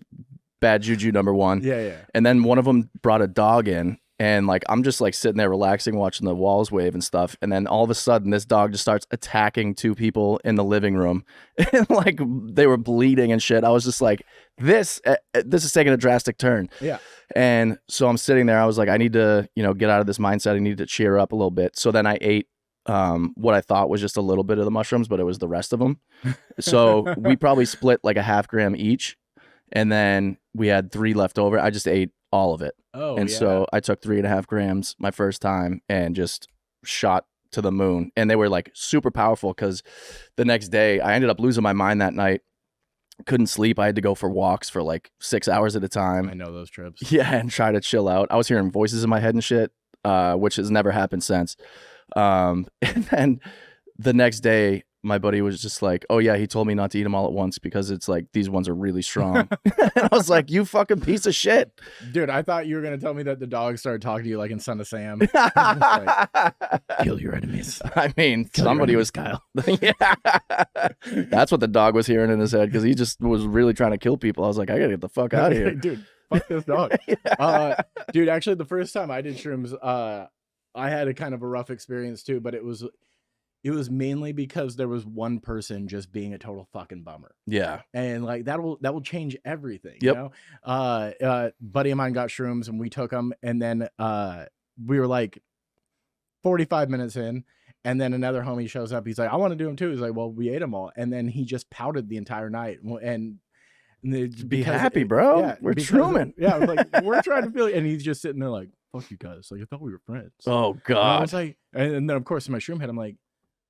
bad juju number 1. Yeah. And then one of them brought a dog in, and like I'm just like sitting there relaxing, watching the walls wave and stuff. And then all of a sudden, this dog just starts attacking 2 people in the living room, and like they were bleeding and shit. I was just like, this is taking a drastic turn. Yeah. And so I'm sitting there. I was like, I need to get out of this mindset. I need to cheer up a little bit. So then I ate what I thought was just a little bit of the mushrooms, but it was the rest of them. So we probably split like a half gram each. And then we had 3 left over. I just ate all of it. Oh, and so I took 3.5 grams my first time and just shot to the moon. And they were like super powerful, because the next day I ended up losing my mind that night. Couldn't sleep. I had to go for walks for like 6 hours at a time. I know those trips. Yeah, and try to chill out. I was hearing voices in my head and shit, which has never happened since. And then the next day, my buddy was just like, oh yeah, he told me not to eat them all at once because it's like, these ones are really strong. And I was like, you fucking piece of shit. Dude, I thought you were going to tell me that the dog started talking to you like in Son of Sam. Like, kill your enemies. I mean, kill somebody was Kyle. Yeah. That's what the dog was hearing in his head, because he just was really trying to kill people. I was like, I gotta get the fuck out of here. Dude, fuck this dog. Dude, actually, the first time I did shrooms, I had a kind of a rough experience too, but it was mainly because there was one person just being a total fucking bummer. Yeah. And like that will change everything. Yep. You know? Buddy of mine got shrooms and we took them, and then we were like 45 minutes in, and then another homie shows up. He's like, I want to do them too. He's like, well, we ate them all. And then he just pouted the entire night. And be happy, bro. Yeah, we're shrooming. Yeah, like we're trying to feel it. And he's just sitting there like, fuck you guys. Like, I thought we were friends. Oh And I God. was like, and then of course in my shroom head, I'm like,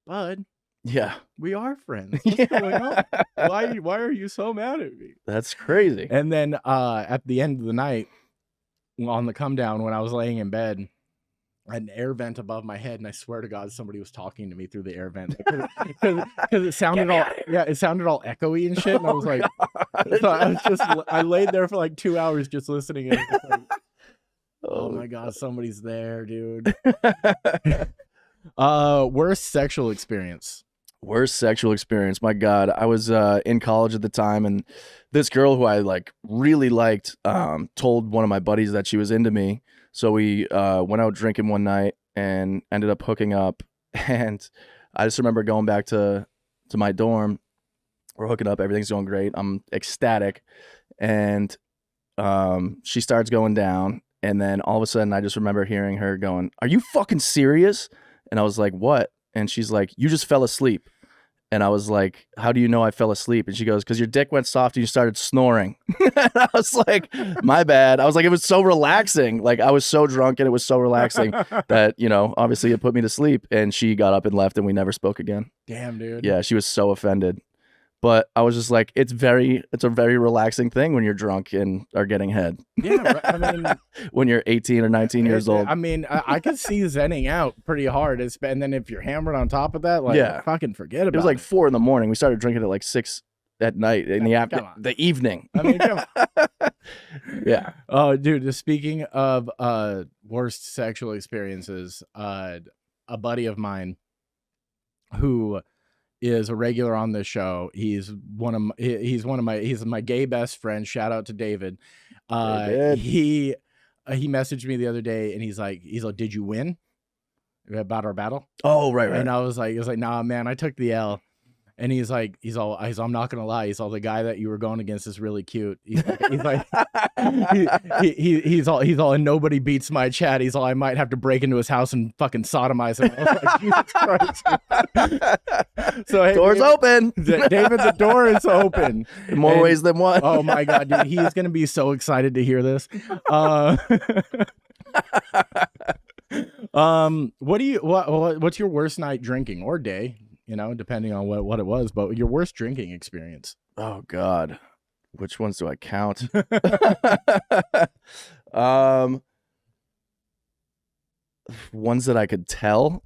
bud, Yeah. we are friends. What's going on? Why are you so mad at me? That's crazy. And then at the end of the night, on the come down, when I was laying in bed, I had an air vent above my head, and I swear to God, somebody was talking to me through the air vent because it sounded it sounded all echoey and shit. And I was like, so I laid there for like 2 hours just listening. And like, oh my God, somebody's there, dude. Worst sexual experience. Worst sexual experience. My God, I was in college at the time, and this girl who I like really liked told one of my buddies that she was into me. So we went out drinking one night and ended up hooking up. And I just remember going back to my dorm. We're hooking up. Everything's going great. I'm ecstatic. And she starts going down. And then all of a sudden, I just remember hearing her going, "Are you fucking serious?" And I was like, "What?" And she's like, "You just fell asleep." And I was like, "How do you know I fell asleep?" And she goes, "Because your dick went soft and you started snoring." And I was like, "My bad." I was like, it was so relaxing. Like, I was so drunk and it was so relaxing that, you know, obviously it put me to sleep. And she got up and left and we never spoke again. Damn, dude. Yeah, she was so offended. But I was just like, it's a very relaxing thing when you're drunk and are getting head. Yeah, I mean, when you're 18 or 19 years old. I mean, I could see zenning out pretty hard. And then if you're hammered on top of that, like, Yeah. fucking forget about it. It was like 4 a.m. We started drinking at like 6 at night in the evening. I mean, come on. Yeah. Oh, dude, speaking of worst sexual experiences, a buddy of mine who is a regular on this show. He's my gay best friend. Shout out to David. He messaged me the other day and he's like, "Did you win about our battle?" Oh, right. And I was like, "Nah, man, I took the L." And he's all, "I'm not gonna lie." He's all, "The guy that you were going against is really cute." He's like, he's all, "And nobody beats my chat." He's all, "I might have to break into his house and fucking sodomize him." I was like, Jesus Christ. So hey, door's open. David, the door is open in more ways than one. Oh my God, dude, he's gonna be so excited to hear this. What's your worst night drinking or day? You know, depending on what it was, but your worst drinking experience. Oh God, which ones do I count? Ones that I could tell.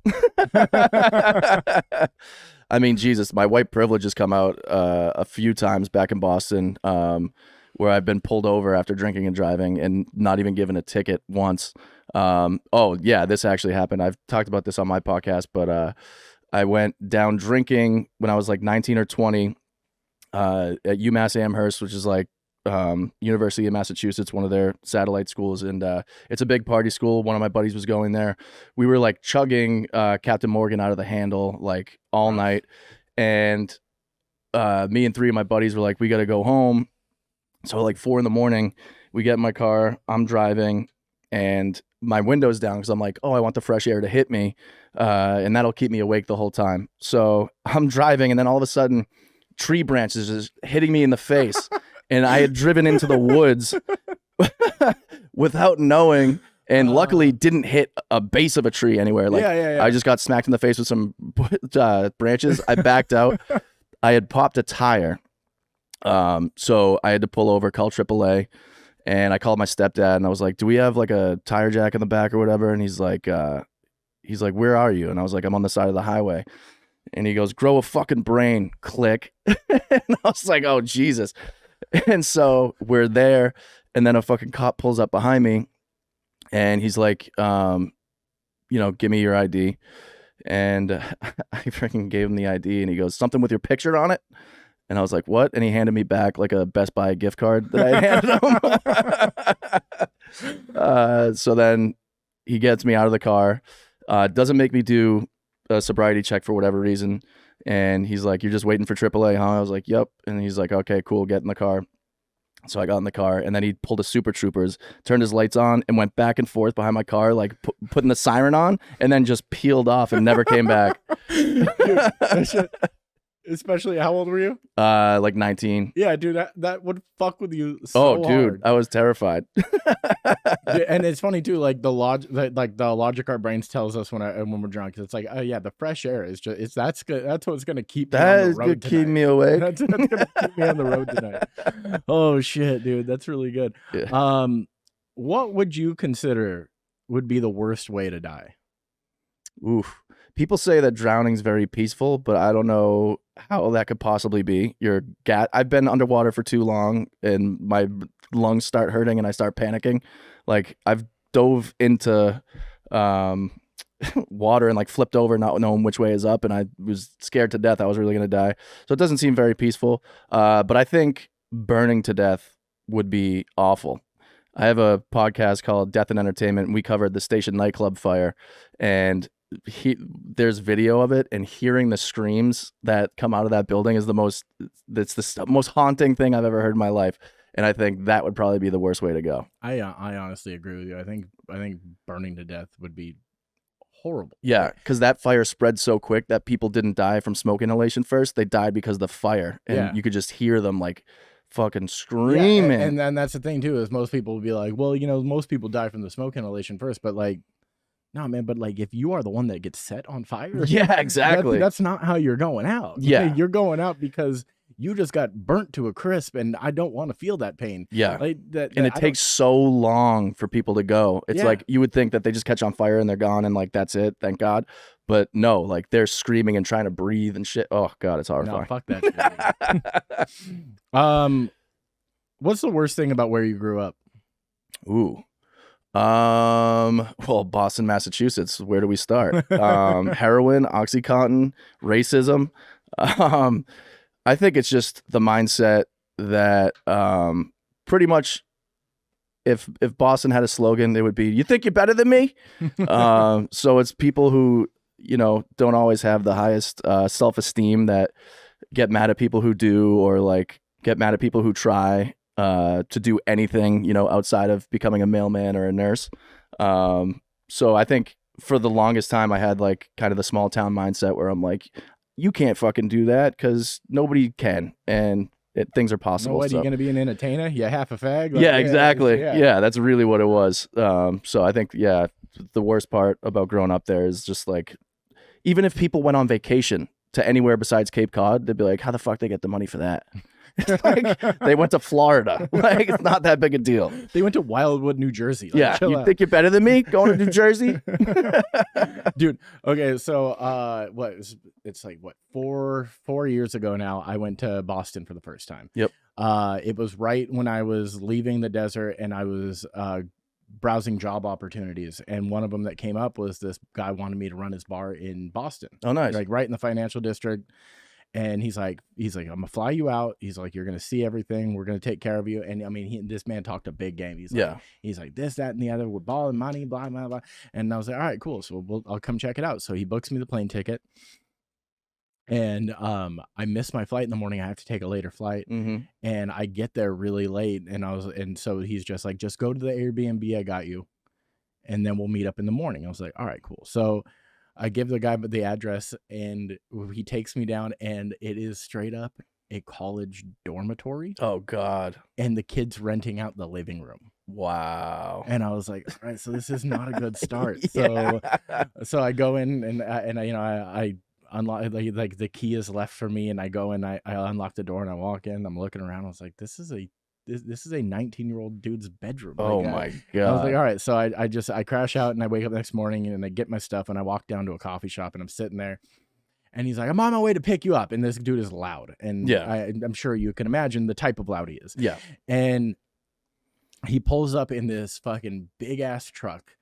I mean, Jesus, my white privilege has come out a few times back in Boston, where I've been pulled over after drinking and driving and not even given a ticket once. Oh yeah, this actually happened. I've talked about this on my podcast, but I went down drinking when I was like 19 or 20 at UMass Amherst, which is like University of Massachusetts, one of their satellite schools. And it's a big party school. One of my buddies was going there. We were like chugging Captain Morgan out of the handle like all night. And me and 3 of my buddies were like, we got to go home. So like 4 a.m, we get in my car, I'm driving, and my window's down because I'm like, oh, I want the fresh air to hit me, and that'll keep me awake the whole time. So I'm driving, and then all of a sudden, tree branches is hitting me in the face, and I had driven into the woods without knowing, and luckily didn't hit a base of a tree anywhere. Like, yeah. I just got smacked in the face with some branches. I backed out. I had popped a tire. So I had to pull over, call AAA, and I called my stepdad and I was like, "Do we have like a tire jack in the back or whatever?" And he's like, "Where are you?" And I was like, "I'm on the side of the highway." And he goes, "Grow a fucking brain," click. And I was like, "Oh, Jesus." And so we're there, and then a fucking cop pulls up behind me and he's like, "Give me your ID." And I freaking gave him the ID and he goes, "Something with your picture on it?" And I was like, "What?" And he handed me back like a Best Buy gift card that I handed him. So then he gets me out of the car, doesn't make me do a sobriety check for whatever reason. And he's like, "You're just waiting for AAA, huh?" I was like, "Yep." And he's like, "Okay, cool, get in the car." So I got in the car, and then he pulled a Super Troopers, turned his lights on, and went back and forth behind my car, like putting the siren on, and then just peeled off and never came back. Dude, Especially, how old were you? Like 19. Yeah, dude, that would fuck with you Oh, so dude, hard. I was terrified. And it's funny too, like the logic our brains tells us when we're drunk. It's like, oh yeah, the fresh air is just that's good. That's what's gonna keep me on That the is road good tonight. keep me awake. That's gonna keep me on the road tonight. Oh shit, dude, that's really good. Yeah. What would you consider would be the worst way to die? Oof. People say that drowning's very peaceful, but I don't know how that could possibly be. I've been underwater for too long and my lungs start hurting and I start panicking. Like I've dove into water and like flipped over not knowing which way is up, and I was scared to death I was really going to die. So it doesn't seem very peaceful. But I think burning to death would be awful. I have a podcast called Death and Entertainment, and we covered the Station nightclub fire, and there's video of it, and hearing the screams that come out of that building is most haunting thing I've ever heard in my life. And I think that would probably be the worst way to go. I honestly agree with you. I think burning to death would be horrible. Yeah, because that fire spread so quick that people didn't die from smoke inhalation first. They died because of the fire, and you could just hear them like fucking screaming. Yeah, and then that's the thing too, is most people would be like, well, most people die from the smoke inhalation first, but like, no, man, but like if you are the one that gets set on fire, yeah, exactly. That's not how you're going out. Yeah, you're going out because you just got burnt to a crisp, and I don't want to feel that pain. Yeah, like and it takes so long for people to go. It's like you would think that they just catch on fire and they're gone, and like that's it, thank God. But no, like they're screaming and trying to breathe and shit. Oh God, it's horrifying. No, fuck that shit. What's the worst thing about where you grew up? Ooh. Well, Boston, Massachusetts. Where do we start? Heroin, OxyContin, racism. I think it's just the mindset that pretty much if Boston had a slogan, it would be, you think you're better than me? So it's people who, don't always have the highest self-esteem that get mad at people who do, or like get mad at people who try to do anything, outside of becoming a mailman or a nurse. So I think for the longest time I had like kind of the small town mindset where I'm like, you can't fucking do that because nobody can, and things are possible. What, are you going to be an entertainer? You half a fag? Like, yeah, exactly. Yeah, that's really what it was. So I think, the worst part about growing up there is just like, even if people went on vacation to anywhere besides Cape Cod, they'd be like, how the fuck they get the money for that? Like, they went to Florida. Like, it's not that big a deal. They went to Wildwood, New Jersey. Like, yeah, you think you're better than me going to New Jersey? Dude, okay, so it's like 4 years ago now, I went to Boston for the first time. Yep. It was right when I was leaving the desert, and I was browsing job opportunities, and one of them that came up was this guy wanted me to run his bar in Boston. Oh, nice. Like right in the financial district. And he's like, I'm gonna fly you out. He's like, you're gonna see everything. We're gonna take care of you. And I mean, this man talked a big game. He's like this, that, and the other with ball and money, blah, blah, blah. And I was like, all right, cool. So I'll come check it out. So he books me the plane ticket. And I missed my flight in the morning. I have to take a later flight. Mm-hmm. And I get there really late. And so he's just like, just go to the Airbnb I got you, and then we'll meet up in the morning. I was like, all right, cool. So I give the guy the address, and he takes me down, and it is straight up a college dormitory. Oh, God. And the kids renting out the living room. Wow. And I was like, all right, so this is not a good start. So I go in, and I unlock, like the key is left for me, and I go in, I unlock the door, and I walk in. I'm looking around. I was like, this is a 19-year-old dude's bedroom. Oh, like, my God. I was like, all right. So I crash out, and I wake up the next morning, and I get my stuff, and I walk down to a coffee shop, and I'm sitting there, and he's like, I'm on my way to pick you up. And this dude is loud. And I'm sure you can imagine the type of loud he is. Yeah. And he pulls up in this fucking big ass truck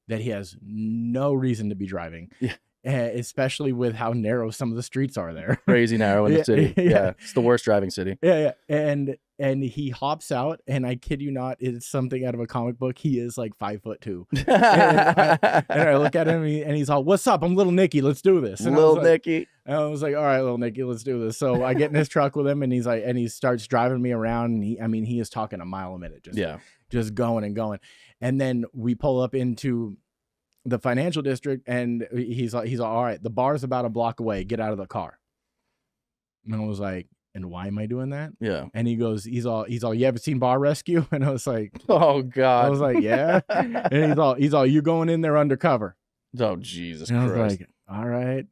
that he has no reason to be driving. Yeah. Especially with how narrow some of the streets are there. Crazy narrow in the city. Yeah. It's the worst driving city. Yeah. And he hops out, and I kid you not, it's something out of a comic book. He is like 5'2". and I look at him, and he's all, "What's up? I'm Little Nicky. Let's do this." And Little Nicky. And I was like, "All right, Little Nicky, let's do this." So I get in his truck with him, and he's like, and he starts driving me around. And he is talking a mile a minute, just going and going. And then we pull up into the financial district, and he's like, all right, the bar's about a block away. Get out of the car. And I was like, and why am I doing that? Yeah. And he goes, he's all, you ever seen Bar Rescue? And I was like, Oh God. I was like, yeah. And he's all, you going in there undercover? Oh Jesus And I Christ. was like, all right.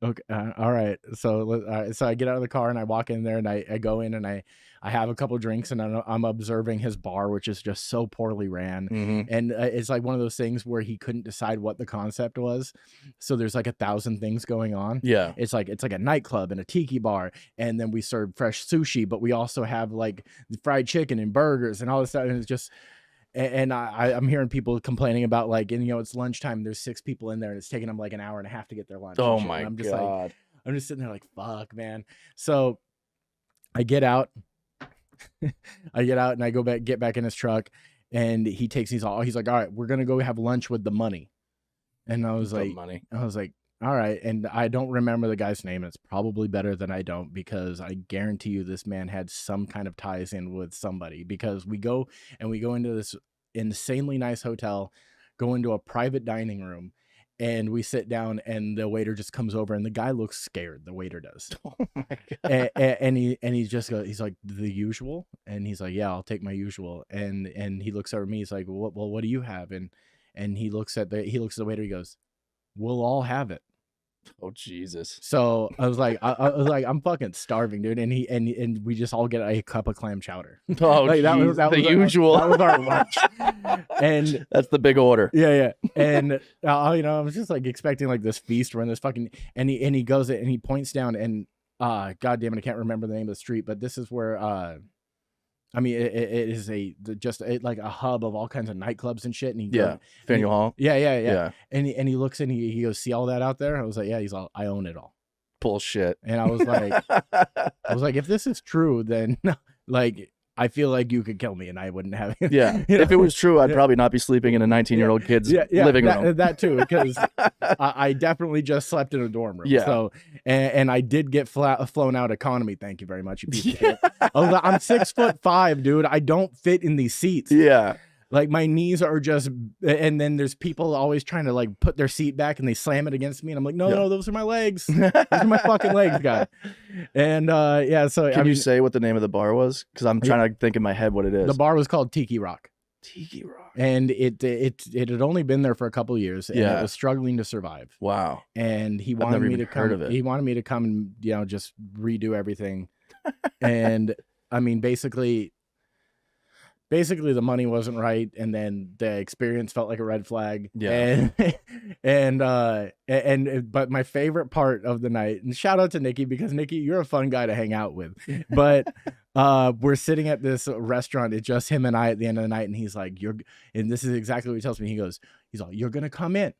Okay. All right. So, so I get out of the car and I walk in there and I go in and I have a couple drinks and I'm observing his bar, which is just so poorly ran. And it's like one of those things where he couldn't decide what the concept was. So there's like 1,000 things going on. Yeah. It's like a nightclub and a tiki bar. And then we serve fresh sushi, but we also have like fried chicken and burgers and all this stuff. And it's just, and I'm hearing people complaining about like, and it's lunchtime. There's 6 people in there, and it's taking them like an hour and a half to get their lunch. Oh and my I'm just God. like, I'm just sitting there like, fuck, man. So I get out, and I get back in his truck, and he takes he's like, all right, we're gonna go have lunch with the money. And I was like, all right. And I don't remember the guy's name. It's probably better than I don't, because I guarantee you this man had some kind of ties in with somebody, because we go into this insanely nice hotel, go into a private dining room, and we sit down and the waiter just comes over and the guy looks scared. The waiter does. Oh my God. And he just goes, he's like, the usual? And he's like, yeah, I'll take my usual. And he looks over at me. He's like, well, what do you have? And he looks at the waiter. He goes, we'll all have it. Oh Jesus. So I was like, I'm fucking starving, dude. And we just all get a cup of clam chowder. Oh, like, that was the usual. That was our lunch. And that's the big order. Yeah. And I was just like expecting like this feast where in this fucking, and he goes and he points down and God damn it, I can't remember the name of the street, but this is where I mean, it is like a hub of all kinds of nightclubs and shit. And he Faneuil Hall. Yeah. And he looks and he goes, see all that out there? I was like, yeah. He's all, I own it all. Bullshit. And I was like, if this is true, then like I feel like you could kill me and I wouldn't have it. Yeah. If it was true, I'd probably not be sleeping in a 19-year-old kid's living room. That too, because I definitely just slept in a dorm room. Yeah. So, and I did get flown out economy. Thank you very much. You piece of shit. I'm 6'5", dude. I don't fit in these seats. Yeah. Like my knees are just, and then there's people always trying to like put their seat back and they slam it against me. And I'm like, no, those are my legs. Those are my fucking legs, guy. And so Can you say what the name of the bar was? Because I'm trying to think in my head what it is. The bar was called Tiki Rock. Tiki Rock. And it had only been there for a couple of years, and it was struggling to survive. Wow. And he wanted me to come. He wanted me to come and just redo everything. And I mean, basically the money wasn't right, and then the experience felt like a red flag. Yeah. But my favorite part of the night, and shout out to Nikki, because Nikki, you're a fun guy to hang out with. But we're sitting at this restaurant. It's just him and I at the end of the night, and he's like, and this is exactly what he tells me. He's all, you're gonna come in.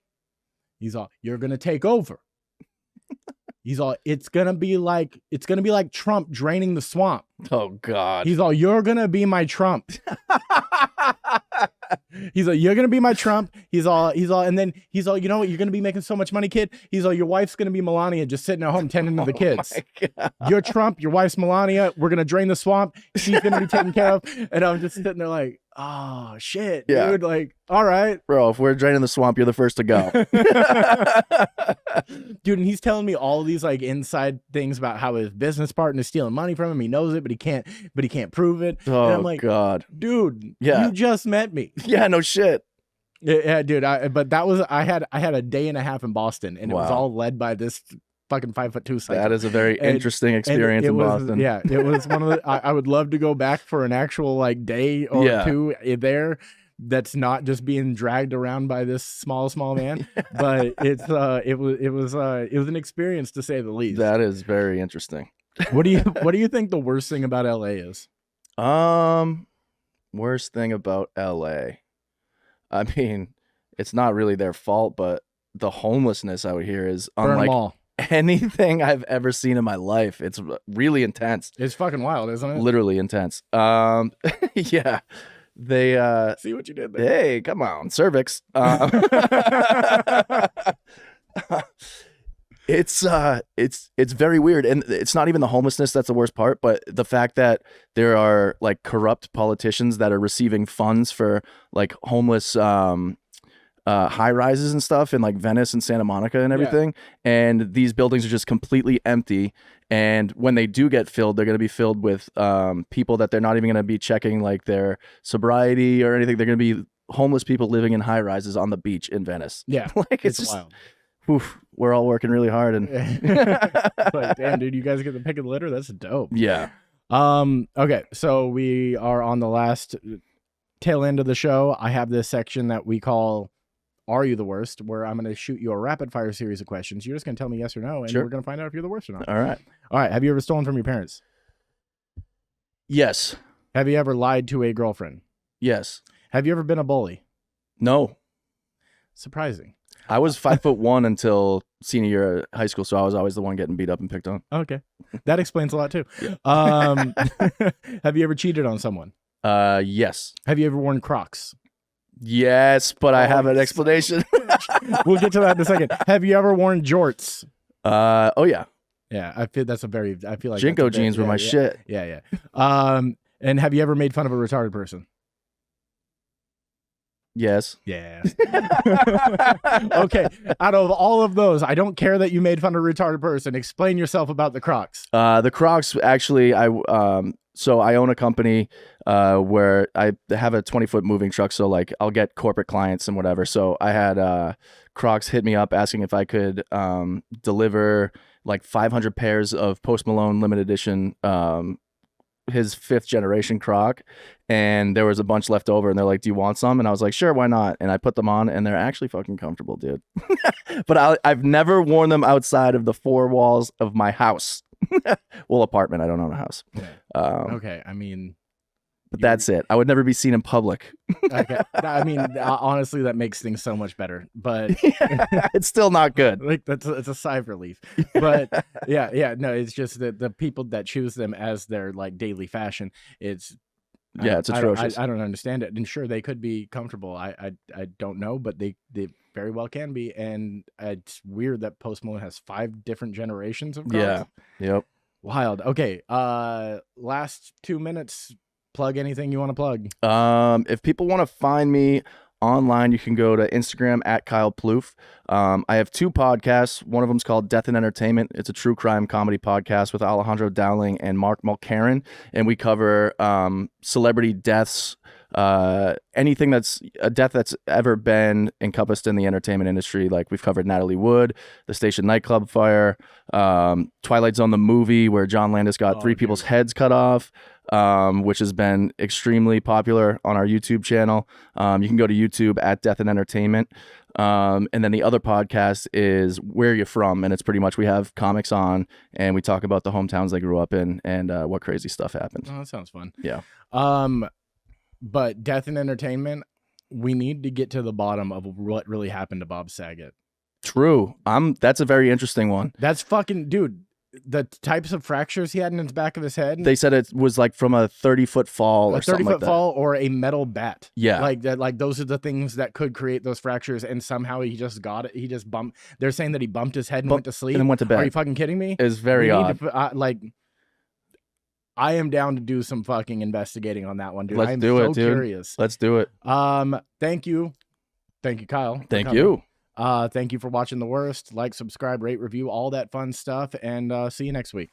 He's all, you're gonna take over. He's all, it's gonna be like Trump draining the swamp. Oh God. He's all, you're gonna be my Trump. He's like, you're gonna be my Trump. He's all, and then he's all, you know what? You're gonna be making so much money, kid. He's all, your wife's gonna be Melania, just sitting at home tending to the kids. You're Trump. Your wife's Melania. We're gonna drain the swamp. She's gonna be taken care of. And I'm just sitting there like, oh shit, dude. Like, all right, bro. If we're draining the swamp, you're the first to go. Dude, and he's telling me all these like inside things about how his business partner's stealing money from him. He knows it, but he can't prove it. Oh, and I'm like, God, dude, you just met me. Yeah, no shit. Yeah, dude. But that was I had a day and a half in Boston, and it was all led by this fucking 5'2" cycle. That is a very interesting experience in Boston. Yeah, it was one of the. I would love to go back for an actual like day or two there. That's not just being dragged around by this small man, but it was an experience to say the least. That is very interesting. What do you think the worst thing about LA is? Worst thing about LA. I mean, it's not really their fault, but the homelessness out here is unlike anything I've ever seen in my life. It's really intense. It's fucking wild, isn't it? Literally intense. Yeah. They see what you did there. Hey, come on, cervix. It's very weird, and it's not even the homelessness that's the worst part, but the fact that there are like corrupt politicians that are receiving funds for like homeless high rises and stuff in like Venice and Santa Monica and everything. And these buildings are just completely empty. And when they do get filled, they're going to be filled with people that they're not even going to be checking like their sobriety or anything. They're going to be homeless people living in high rises on the beach in Venice. Yeah. Like it's just, wild. Oof, we're all working really hard and like, damn, dude, you guys get the pick of the litter. That's dope. yeah. Okay, so we are on the last tail end of the show. I have this section that we call "Are You the Worst?" where I'm going to shoot you a rapid fire series of questions. You're just going to tell me yes or no, and Sure. we're going to find out if you're the worst or not. All right. All right. Have you ever stolen from your parents? Yes. Have you ever lied to a girlfriend? Yes. Have you ever been a bully? No. Surprising. I was 5'1" until senior year of high school, so I was always the one getting beat up and picked on. Okay, that explains a lot too. Yeah. Have you ever cheated on someone? Yes. Have you ever worn Crocs? Yes, but I have an explanation. We'll get to that in a second. Have you ever worn jorts? Oh yeah. Yeah, I feel like Jinko that's a jeans were my shit. Yeah. And have you ever made fun of a retarded person? Yes. Yeah. Okay. Out of all of those, I don't care that you made fun of a retarded person. Explain yourself about the Crocs. The Crocs, actually, so I own a company where I have a 20-foot moving truck. So like I'll get corporate clients and whatever. So I had Crocs hit me up asking if I could deliver like 500 pairs of Post Malone limited edition, his 5th generation Croc, and there was a bunch left over, and they're like, do you want some? And I was like, sure, why not? And I put them on, and they're actually fucking comfortable, dude. But I've never worn them outside of the 4 walls of my house. Well, apartment. I don't own a house. Okay, I mean, but that's it. I would never be seen in public. okay. I mean, honestly, that makes things so much better. But it's still not good. like it's a sigh of relief. But yeah, no, it's just that the people that choose them as their like daily fashion, it's atrocious. I don't understand it. And sure, they could be comfortable. I don't know, but they very well can be. And it's weird that Post Malone has 5 different generations of Crocs. Yeah. Yep. Wild. Okay. Last 2 minutes. Plug anything you want to plug. If people want to find me online, you can go to Instagram at Kyle Ploof. I have 2 podcasts. One of them is called Death and Entertainment. It's a true crime comedy podcast with Alejandro Dowling and Mark Mulcairn, and we cover celebrity deaths, anything that's a death that's ever been encompassed in the entertainment industry. Like we've covered Natalie Wood, the Station nightclub fire, Twilight Zone the movie where John Landis got 3 people's heads cut off, which has been extremely popular on our YouTube channel. You can go to YouTube at Death and Entertainment. And then the other podcast is Where You From, and it's pretty much we have comics on and we talk about the hometowns they grew up in and what crazy stuff happened. Oh, that sounds fun. Yeah. But Death and Entertainment, we need to get to the bottom of what really happened to Bob Saget. True. That's a very interesting one. That's fucking, dude, the types of fractures he had in the back of his head. They said it was like from a 30-foot fall or something like that. 30-foot fall or a metal bat. Yeah. Like that, like those are the things that could create those fractures, and somehow he just got it. He just bumped. They're saying that he bumped his head and went to sleep. And then went to bed. Are you fucking kidding me? It's very odd. I am down to do some fucking investigating on that one, dude. Let's I'm do so it, dude. curious. Let's do it. Thank you, Kyle. Thank you. Thank you for watching The Worst. Like, subscribe, rate, review, all that fun stuff, and see you next week.